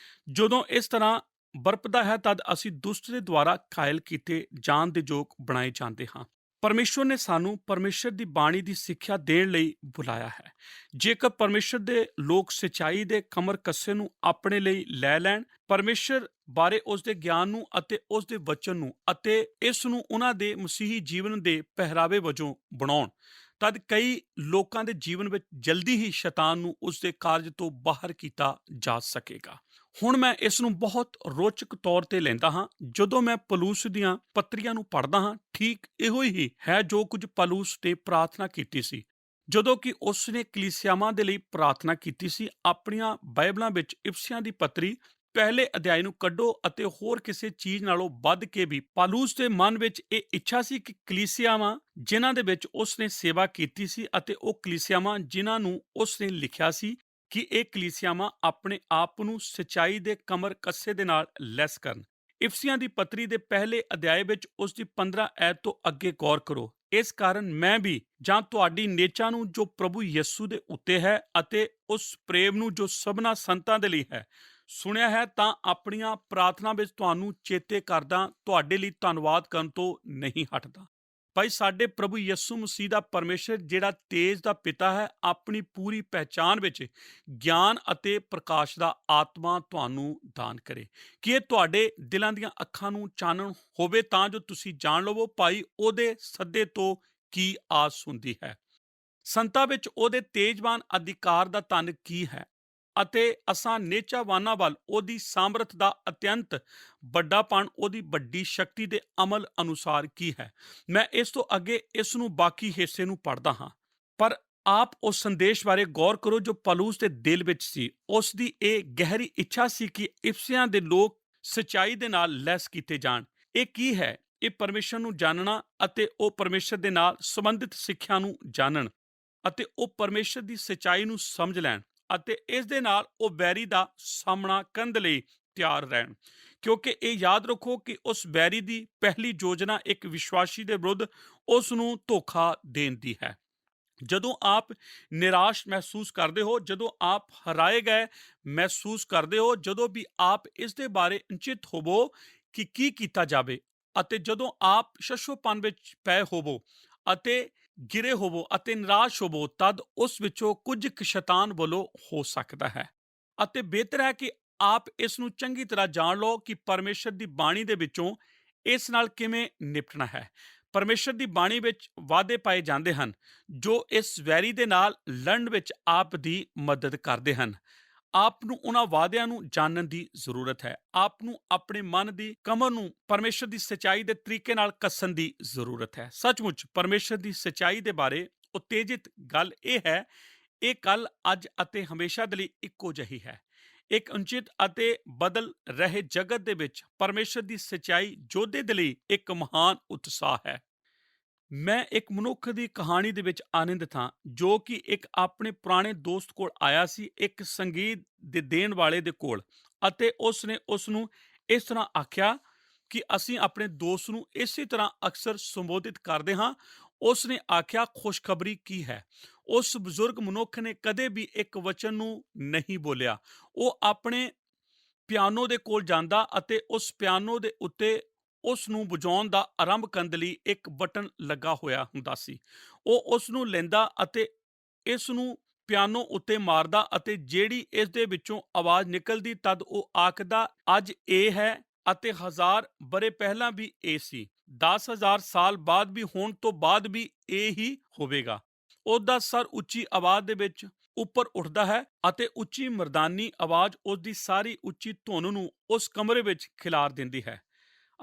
ਜਦੋਂ ਇਸ ਤਰ੍ਹਾਂ ਵਰਪਦਾ ਹੈ ਤਦ ਅਸੀਂ ਦੁਸ਼ਟ ਦੇ ਦੁਆਰਾ ਕਾਇਲ ਕੀਤੇ ਜਾਣ ਦੇ ਯੋਗ ਬਣਾਏ ਜਾਂਦੇ ਹਾਂ। ਪਰਮੇਸ਼ਵਰ ਨੇ ਸਾਨੂੰ ਪਰਮੇਸ਼ਰ ਦੀ ਬਾਣੀ ਦੀ ਸਿੱਖਿਆ ਦੇਣ ਲਈ ਬੁਲਾਇਆ ਹੈ। ਜੇਕਰ ਪਰਮੇਸ਼ਰ ਦੇ ਲੋਕ ਸਚਾਈ ਦੇ ਕਮਰ ਕੱਸੇ ਨੂੰ ਆਪਣੇ ਲਈ ਲੈ ਲੈਣ, ਪਰਮੇਸ਼ਰ ਬਾਰੇ ਉਸ ਦੇ ਗਿਆਨ ਨੂੰ ਅਤੇ ਉਸ ਦੇ ਵਚਨ ਨੂੰ ਅਤੇ ਇਸ ਨੂੰ ਉਹਨਾਂ ਦੇ ਮਸੀਹੀ ਜੀਵਨ ਦੇ ਪਹਿਰਾਵੇ ਵਜੋਂ ਬਣਾਉਣ, ਤਦ ਕਈ ਲੋਕਾਂ ਦੇ ਜੀਵਨ ਵਿੱਚ ਜਲਦੀ ਹੀ ਸ਼ੈਤਾਨ ਨੂੰ ਉਸ ਦੇ ਕਾਰਜ ਤੋਂ ਬਾਹਰ ਕੀਤਾ ਜਾ ਸਕੇਗਾ। ਹੁਣ ਮੈਂ ਇਸ ਨੂੰ ਬਹੁਤ ਰੋਚਕ ਤੌਰ ਤੇ ਲੈਂਦਾ ਹਾਂ ਜਦੋਂ ਮੈਂ ਪੌਲੁਸ ਦੀਆਂ ਪੱਤਰੀਆਂ ਨੂੰ ਪੜ੍ਹਦਾ ਹਾਂ। ਠੀਕ ਇਹੋ ਹੀ ਹੈ ਜੋ ਕੁਝ ਪੌਲੁਸ ਨੇ ਪ੍ਰਾਰਥਨਾ ਕੀਤੀ ਸੀ ਜਦੋਂ ਕਿ ਉਸ ਨੇ ਕਲੀਸਿਆਵਾਂ ਦੇ ਲਈ ਪ੍ਰਾਰਥਨਾ ਕੀਤੀ ਸੀ। ਆਪਣੀਆਂ ਬਾਈਬਲਾਂ ਵਿੱਚ ਇਫਸੀਆਂ ਦੀ ਪੱਤਰੀ ਪਹਿਲੇ ਅਧਿਆਇ ਨੂੰ ਕੱਢੋ ਅਤੇ ਹੋਰ ਕਿਸੇ ਚੀਜ਼ ਨਾਲੋਂ ਵੱਧ ਕੇ ਵੀ ਪੌਲੁਸ ਦੇ ਮਨ ਵਿੱਚ ਇਹ ਇੱਛਾ ਸੀ ਕਿ ਕਲੀਸਿਆਵਾਂ ਜਿਨ੍ਹਾਂ ਦੇ ਵਿੱਚ ਉਸ ਨੇ ਸੇਵਾ ਕੀਤੀ ਸੀ ਅਤੇ ਉਹ ਕਲੀਸਿਆਵਾਂ ਜਿਨ੍ਹਾਂ ਨੂੰ ਉਸ ਨੇ ਲਿਖਿਆ ਸੀ ਕਿ ਇਹ ਕਲੀਸਿਆਵਾਂ ਆਪਣੇ ਆਪ ਨੂੰ ਸਚਾਈ ਦੇ ਕਮਰ ਕੱਸੇ ਦੇ ਨਾਲ ਲੈਸ ਕਰਨ। ਇਫਸੀਆਂ ਦੀ ਪੱਤਰੀ ਦੇ ਪਹਿਲੇ ਅਧਿਆਇ ਵਿੱਚ ਉਸ ਦੀ 15 ਐਤ ਤੋਂ ਅੱਗੇ ਗੌਰ ਕਰੋ। ਇਸ ਕਾਰਨ ਮੈਂ ਵੀ ਜਾਂ ਤੁਹਾਡੀ ਨੇਚਾ ਨੂੰ ਜੋ ਪ੍ਰਭੂ ਯਿਸੂ ਦੇ ਉੱਤੇ ਹੈ ਅਤੇ ਉਸ ਪ੍ਰੇਮ ਨੂੰ ਜੋ ਸਭਨਾ ਸੰਤਾਂ ਦੇ ਲਈ ਹੈ ਸੁਣਿਆ ਹੈ ਤਾਂ ਆਪਣੀਆਂ ਪ੍ਰਾਰਥਨਾ ਵਿੱਚ ਤੁਹਾਨੂੰ ਚੇਤੇ ਕਰਦਾ ਤੁਹਾਡੇ ਲਈ ਧੰਨਵਾਦ ਕਰਨ ਤੋਂ ਨਹੀਂ ਹਟਦਾ। ਭਾਈ ਸਾਡੇ ਪ੍ਰਭੂ ਯਿਸੂ ਮਸੀਹ ਦਾ ਪਰਮੇਸ਼ਰ ਜਿਹੜਾ ਤੇਜ ਦਾ ਪਿਤਾ ਹੈ ਆਪਣੀ ਪੂਰੀ ਪਹਿਚਾਨ ਵਿੱਚ ਗਿਆਨ ਅਤੇ ਪ੍ਰਕਾਸ਼ ਦਾ ਆਤਮਾ ਤੁਹਾਨੂੰ ਦਾਨ ਕਰੇ ਕਿ ਇਹ ਤੁਹਾਡੇ ਦਿਲਾਂ ਦੀਆਂ ਅੱਖਾਂ ਨੂੰ ਚਾਨਣ ਹੋਵੇ ਤਾਂ ਜੋ ਤੁਸੀਂ ਜਾਣ ਲਵੋ ਭਾਈ ਉਹਦੇ ਸੱਦੇ ਤੋਂ ਕੀ ਆਸ ਹੁੰਦੀ ਹੈ, ਸੰਤਾਂ ਵਿੱਚ ਉਹਦੇ ਤੇਜਵਾਨ ਅਧਿਕਾਰ ਦਾ ਧਨ ਕੀ ਹੈ ਅਤੇ ਅਸਾਂ ਨੇਚਾਵਾਨਾਂ ਵੱਲ ਉਹਦੀ ਸਾਮਰਥ ਦਾ ਅਤਿਅੰਤ ਵੱਡਾਪਣ ਉਹਦੀ ਵੱਡੀ ਸ਼ਕਤੀ ਦੇ ਅਮਲ ਅਨੁਸਾਰ ਕੀ ਹੈ। ਮੈਂ ਇਸ ਤੋਂ ਅੱਗੇ ਇਸ ਨੂੰ ਬਾਕੀ ਹਿੱਸੇ ਨੂੰ ਪੜ੍ਹਦਾ ਹਾਂ, ਪਰ ਆਪ ਉਸ ਸੰਦੇਸ਼ ਬਾਰੇ ਗੌਰ ਕਰੋ ਜੋ ਪੌਲੁਸ ਦੇ ਦਿਲ ਵਿੱਚ ਸੀ। ਉਸ ਦੀ ਇਹ ਗਹਿਰੀ ਇੱਛਾ ਸੀ ਕਿ ਇਫਸੀਆਂ ਦੇ ਲੋਕ ਸਚਾਈ ਦੇ ਨਾਲ ਲੈਸ ਕੀਤੇ ਜਾਣ। ਇਹ ਕੀ ਹੈ? ਇਹ ਪਰਮੇਸ਼ਰ ਨੂੰ ਜਾਣਨਾ ਅਤੇ ਉਹ ਪਰਮੇਸ਼ਰ ਦੇ ਨਾਲ ਸੰਬੰਧਿਤ ਸਿੱਖਿਆ ਨੂੰ ਜਾਣਨ ਅਤੇ ਉਹ ਪਰਮੇਸ਼ਰ ਦੀ ਸਚਾਈ ਨੂੰ ਸਮਝ ਲੈਣ ਅਤੇ ਇਸ ਦੇ ਨਾਲ ਉਹ ਬੈਰੀ ਦਾ ਸਾਹਮਣਾ ਕਰਨ ਦੇ ਲਈ ਤਿਆਰ ਰਹਿਣ, ਕਿਉਂਕਿ ਇਹ ਯਾਦ ਰੱਖੋ ਕਿ ਉਸ ਬੈਰੀ ਦੀ ਪਹਿਲੀ ਯੋਜਨਾ ਇੱਕ ਵਿਸ਼ਵਾਸੀ ਦੇ ਵਿਰੁੱਧ ਉਸ ਨੂੰ ਧੋਖਾ ਦੇਣ ਦੀ ਹੈ। ਜਦੋਂ ਆਪ ਨਿਰਾਸ਼ ਮਹਿਸੂਸ ਕਰਦੇ ਹੋ, ਜਦੋਂ ਆਪ ਹਰਾਏ ਗਏ ਮਹਿਸੂਸ ਕਰਦੇ ਹੋ, ਜਦੋਂ ਵੀ ਆਪ ਇਸ ਦੇ ਬਾਰੇ ਅਨਿਸ਼ਚਿਤ ਹੋਵੋ ਕਿ ਕੀ ਕੀਤਾ ਜਾਵੇ ਅਤੇ ਜਦੋਂ ਆਪ ਸ਼ਸ਼ੋਪਨ ਵਿੱਚ ਪਏ ਹੋਵੋ ਅਤੇ ਗਿਰੇ ਹੋਵੋ ਅਤੇ ਨਿਰਾਸ਼ ਹੋਵੋ, ਤਦ ਉਸ ਵਿੱਚੋਂ ਕੁਝ ਕੁ ਸ਼ੈਤਾਨ ਵੱਲੋਂ ਹੋ ਸਕਦਾ ਹੈ ਅਤੇ ਬਿਹਤਰ ਹੈ ਕਿ ਆਪ ਇਸ ਨੂੰ ਚੰਗੀ ਤਰ੍ਹਾਂ ਜਾਣ ਲਓ ਕਿ ਪਰਮੇਸ਼ਰ ਦੀ ਬਾਣੀ ਦੇ ਵਿੱਚੋਂ ਇਸ ਨਾਲ ਕਿਵੇਂ ਨਿਪਟਣਾ ਹੈ। ਪਰਮੇਸ਼ਰ ਦੀ ਬਾਣੀ ਵਿੱਚ ਵਾਅਦੇ ਪਾਏ ਜਾਂਦੇ ਹਨ ਜੋ ਇਸ ਵੈਰੀ ਦੇ ਨਾਲ ਲੜਨ ਵਿੱਚ ਆਪ ਦੀ ਮਦਦ ਕਰਦੇ ਹਨ। ਆਪ ਨੂੰ ਉਹਨਾਂ ਵਾਅਦਿਆਂ ਨੂੰ ਜਾਣਨ ਦੀ ਜ਼ਰੂਰਤ ਹੈ। ਆਪ ਨੂੰ ਆਪਣੇ ਮਨ ਦੀ ਕਮਰ ਨੂੰ ਪਰਮੇਸ਼ਰ ਦੀ ਸਚਾਈ ਦੇ ਤਰੀਕੇ ਨਾਲ ਕੱਸਣ ਦੀ ਜ਼ਰੂਰਤ ਹੈ। ਸੱਚਮੁੱਚ ਪਰਮੇਸ਼ਰ ਦੀ ਸਚਾਈ ਦੇ ਬਾਰੇ ਉਤੇਜਿਤ ਗੱਲ ਇਹ ਹੈ, ਇਹ ਕੱਲ ਅੱਜ ਅਤੇ ਹਮੇਸ਼ਾ ਦੇ ਲਈ ਇੱਕੋ ਜਿਹੀ ਹੈ। ਇੱਕ ਅਨਿਸ਼ਚਿਤ ਅਤੇ ਬਦਲ ਰਹੇ ਜਗਤ ਦੇ ਵਿੱਚ ਪਰਮੇਸ਼ਰ ਦੀ ਸਚਾਈ ਯੋਧੇ ਦੇ ਲਈ ਇੱਕ ਮਹਾਨ ਉਤਸ਼ਾਹ ਹੈ। ਮੈਂ ਇੱਕ ਮਨੁੱਖ ਦੀ ਕਹਾਣੀ ਦੇ ਵਿੱਚ ਆਨੰਦਿਤ ਹਾਂ ਜੋ ਕਿ ਇੱਕ ਆਪਣੇ ਪੁਰਾਣੇ ਦੋਸਤ ਕੋਲ ਆਇਆ ਸੀ, ਇੱਕ ਸੰਗੀਤ ਦੇ ਦੇਣ ਵਾਲੇ ਦੇ ਕੋਲ, ਅਤੇ ਉਸ ਨੇ ਉਸ ਨੂੰ ਇਸ ਤਰ੍ਹਾਂ ਆਖਿਆ ਕਿ ਅਸੀਂ ਆਪਣੇ ਦੋਸਤ ਨੂੰ ਇਸੇ ਤਰ੍ਹਾਂ ਅਕਸਰ ਸੰਬੋਧਿਤ ਕਰਦੇ ਹਾਂ। ਉਸ ਨੇ ਆਖਿਆ, ਖੁਸ਼ਖਬਰੀ ਕੀ ਹੈ? ਉਸ ਬਜ਼ੁਰਗ ਮਨੁੱਖ ਨੇ ਕਦੇ ਵੀ ਇੱਕ ਵਚਨ ਨੂੰ ਨਹੀਂ ਬੋਲਿਆ। ਉਹ ਆਪਣੇ ਪਿਆਨੋ ਦੇ ਕੋਲ ਜਾਂਦਾ ਅਤੇ ਉਸ ਪਿਆਨੋ ਦੇ ਉੱਤੇ ਉਸ ਨੂੰ ਵਜਾਉਣ ਦਾ ਆਰੰਭ ਕਰਨ ਦੇ ਲਈ ਇੱਕ ਬਟਨ ਲੱਗਾ ਹੋਇਆ ਹੁੰਦਾ ਸੀ। ਉਹ ਉਸ ਨੂੰ ਲੈਂਦਾ ਅਤੇ ਇਸ ਨੂੰ ਪਿਆਨੋ ਉੱਤੇ ਮਾਰਦਾ ਅਤੇ ਜਿਹੜੀ ਇਸ ਦੇ ਵਿੱਚੋਂ ਆਵਾਜ਼ ਨਿਕਲਦੀ ਤਦ ਉਹ ਆਖਦਾ, ਅੱਜ ਇਹ ਹੈ ਅਤੇ 1000 ਬਰੇ ਪਹਿਲਾਂ ਵੀ ਇਹ ਸੀ, 10,000 ਸਾਲ ਬਾਅਦ ਵੀ ਹੋਣ ਤੋਂ ਬਾਅਦ ਵੀ ਇਹ ਹੀ ਹੋਵੇਗਾ। ਉਹਦਾ ਸਰ ਉੱਚੀ ਆਵਾਜ਼ ਦੇ ਵਿੱਚ ਉੱਪਰ ਉੱਠਦਾ ਹੈ ਅਤੇ ਉੱਚੀ ਮਰਦਾਨੀ ਆਵਾਜ਼ ਉਸਦੀ ਸਾਰੀ ਉੱਚੀ ਧੁਨ ਨੂੰ ਉਸ ਕਮਰੇ ਵਿੱਚ ਖਿਲਾਰ ਦਿੰਦੀ ਹੈ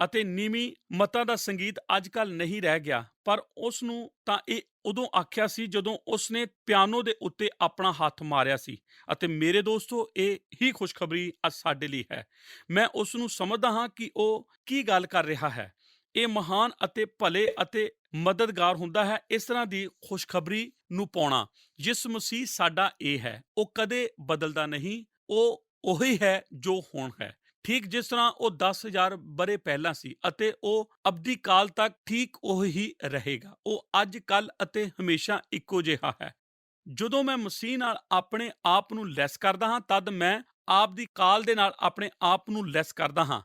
ਅਤੇ ਨੀਵੀਂ ਮਤਾਂ ਦਾ ਸੰਗੀਤ ਅੱਜ ਕੱਲ੍ਹ ਨਹੀਂ ਰਹਿ ਗਿਆ, ਪਰ ਉਸ ਨੂੰ ਤਾਂ ਇਹ ਉਦੋਂ ਆਖਿਆ ਸੀ ਜਦੋਂ ਉਸ ਨੇ ਪਿਆਨੋ ਦੇ ਉੱਤੇ ਆਪਣਾ ਹੱਥ ਮਾਰਿਆ ਸੀ। ਅਤੇ ਮੇਰੇ ਦੋਸਤੋ, ਇਹ ਹੀ ਖੁਸ਼ਖਬਰੀ ਅੱਜ ਸਾਡੇ ਲਈ ਹੈ। ਮੈਂ ਉਸ ਨੂੰ ਸਮਝਦਾ ਹਾਂ ਕਿ ਉਹ ਕੀ ਗੱਲ ਕਰ ਰਿਹਾ ਹੈ। ਇਹ ਮਹਾਨ ਅਤੇ ਭਲੇ ਅਤੇ ਮਦਦਗਾਰ ਹੁੰਦਾ ਹੈ ਇਸ ਤਰ੍ਹਾਂ ਦੀ ਖੁਸ਼ਖਬਰੀ ਨੂੰ ਪਾਉਣਾ। ਜਿਸ ਮਸੀਹ ਸਾਡਾ ਇਹ ਹੈ, ਉਹ ਕਦੇ ਬਦਲਦਾ ਨਹੀਂ, ਉਹ ਉਹੀ ਹੈ ਜੋ ਹੁਣ ਹੈ, ਠੀਕ ਜਿਸ ਤਰ੍ਹਾਂ ਉਹ 10,000 ਬਰੇ ਪਹਿਲਾਂ ਸੀ ਅਤੇ ਉਹ ਅਬਦੀ ਕਾਲ ਤੱਕ ਠੀਕ ਉਹੀ ਰਹੇਗਾ। ਉਹ ਅੱਜ ਕੱਲ੍ਹ ਅਤੇ ਹਮੇਸ਼ਾ ਇੱਕੋ ਜਿਹਾ ਹੈ। ਜਦੋਂ ਮੈਂ ਮਸੀਹ ਨਾਲ ਆਪਣੇ ਆਪ ਨੂੰ ਲੈਸ ਕਰਦਾ ਹਾਂ ਤਦ ਮੈਂ ਆਪ ਦੀ ਕਾਲ ਦੇ ਨਾਲ ਆਪਣੇ ਆਪ ਨੂੰ ਲੈਸ ਕਰਦਾ ਹਾਂ।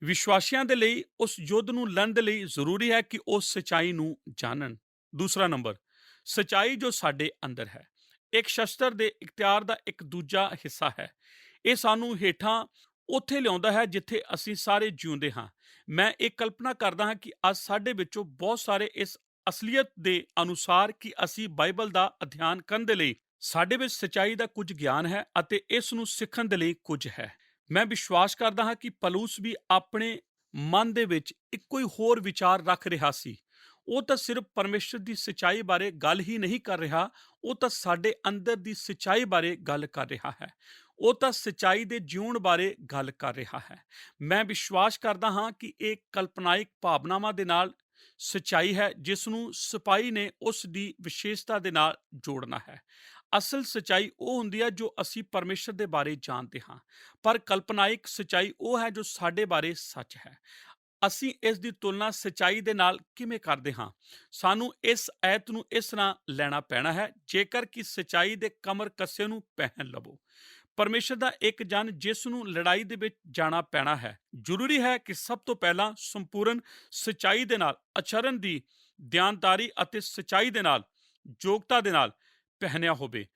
ਵਿਸ਼ਵਾਸੀਆਂ ਦੇ ਲਈ ਉਸ ਯੁੱਧ ਨੂੰ ਲੜਨ ਦੇ ਲਈ ਜ਼ਰੂਰੀ ਹੈ ਕਿ ਉਹ ਸੱਚਾਈ ਨੂੰ ਜਾਣਨ। ਦੂਸਰਾ ਨੰਬਰ, ਸੱਚਾਈ ਜੋ ਸਾਡੇ ਅੰਦਰ ਹੈ। ਇੱਕ ਸ਼ਸਤਰ ਦੇ ਇਖਤਿਆਰ ਦਾ ਇੱਕ ਦੂਜਾ ਹਿੱਸਾ ਹੈ। ਇਹ ਸਾਨੂੰ ਹੇਠਾਂ ਉੱਥੇ ਲਿਆਉਂਦਾ ਹੈ ਜਿੱਥੇ ਅਸੀਂ ਸਾਰੇ ਜਿਉਂਦੇ ਹਾਂ। ਮੈਂ ਇਹ ਕਲਪਨਾ ਕਰਦਾ ਹਾਂ ਕਿ ਅੱਜ ਸਾਡੇ ਵਿੱਚੋਂ ਬਹੁਤ ਸਾਰੇ ਇਸ ਅਸਲੀਅਤ ਦੇ ਅਨੁਸਾਰ ਕਿ ਅਸੀਂ ਬਾਈਬਲ ਦਾ ਅਧਿਐਨ ਕਰਨ ਦੇ ਲਈ ਸਾਡੇ ਵਿੱਚ ਸੱਚਾਈ ਦਾ ਕੁਝ ਗਿਆਨ ਹੈ ਅਤੇ ਇਸ ਨੂੰ ਸਿੱਖਣ ਦੇ ਲਈ ਕੁਝ ਹੈ। ਮੈਂ ਵਿਸ਼ਵਾਸ ਕਰਦਾ ਹਾਂ ਕਿ ਪਲੂਸ ਵੀ ਆਪਣੇ ਮਨ ਦੇ ਵਿੱਚ ਇੱਕੋ ਹੀ ਹੋਰ ਵਿਚਾਰ ਰੱਖ ਰਿਹਾ ਸੀ। ਉਹ ਤਾਂ ਸਿਰਫ ਪਰਮੇਸ਼ਰ ਦੀ ਸੱਚਾਈ ਬਾਰੇ ਗੱਲ ਹੀ ਨਹੀਂ ਕਰ ਰਿਹਾ, ਉਹ ਤਾਂ ਸਾਡੇ ਅੰਦਰ ਦੀ ਸੱਚਾਈ ਬਾਰੇ ਗੱਲ ਕਰ ਰਿਹਾ ਹੈ। ਉਹ ਤਾਂ ਸੱਚਾਈ ਦੇ ਜਿਉਣ ਬਾਰੇ ਗੱਲ ਕਰ ਰਿਹਾ ਹੈ। ਮੈਂ ਵਿਸ਼ਵਾਸ ਕਰਦਾ ਹਾਂ ਕਿ ਇਹ ਕਲਪਨਾਇਕ ਭਾਵਨਾਵਾਂ ਦੇ ਨਾਲ ਸੱਚਾਈ ਹੈ ਜਿਸ ਨੂੰ ਸਿਪਾਹੀ ਨੇ ਉਸ ਦੀ ਵਿਸ਼ੇਸ਼ਤਾ ਦੇ ਨਾਲ ਜੋੜਨਾ ਹੈ। ਅਸਲ ਸੱਚਾਈ ਉਹ ਹੁੰਦੀ ਹੈ ਜੋ ਅਸੀਂ ਪਰਮੇਸ਼ਰ ਦੇ ਬਾਰੇ ਜਾਣਦੇ ਹਾਂ, ਪਰ ਕਲਪਨਾਇਕ ਸੱਚਾਈ ਉਹ ਹੈ ਜੋ ਸਾਡੇ ਬਾਰੇ ਸੱਚ ਹੈ। ਅਸੀਂ ਇਸ ਦੀ ਤੁਲਨਾ ਸੱਚਾਈ ਦੇ ਨਾਲ ਕਿਵੇਂ ਕਰਦੇ ਹਾਂ? ਸਾਨੂੰ ਇਸ ਐਤ ਨੂੰ ਇਸ ਤਰ੍ਹਾਂ ਲੈਣਾ ਪੈਣਾ ਹੈ, ਜੇਕਰ ਕਿ ਸੱਚਾਈ ਦੇ ਕਮਰ ਕੱਸੇ ਨੂੰ ਪਹਿਨ ਲਵੋ। ਪਰਮੇਸ਼ਰ ਦਾ ਇੱਕ ਜਨ ਜਿਸ ਨੂੰ ਲੜਾਈ ਦੇ ਵਿੱਚ ਜਾਣਾ ਪੈਣਾ ਹੈ, ਜ਼ਰੂਰੀ ਹੈ ਕਿ ਸਭ ਤੋਂ ਪਹਿਲਾਂ ਸੰਪੂਰਨ ਸੱਚਾਈ ਦੇ ਨਾਲ ਆਚਰਣ ਦੀ ਦਿਆਨਦਾਰੀ ਅਤੇ ਸੱਚਾਈ ਦੇ ਨਾਲ ਯੋਗਤਾ ਦੇ ਨਾਲ ਪਹਿਨਿਆ ਹੋਵੇ।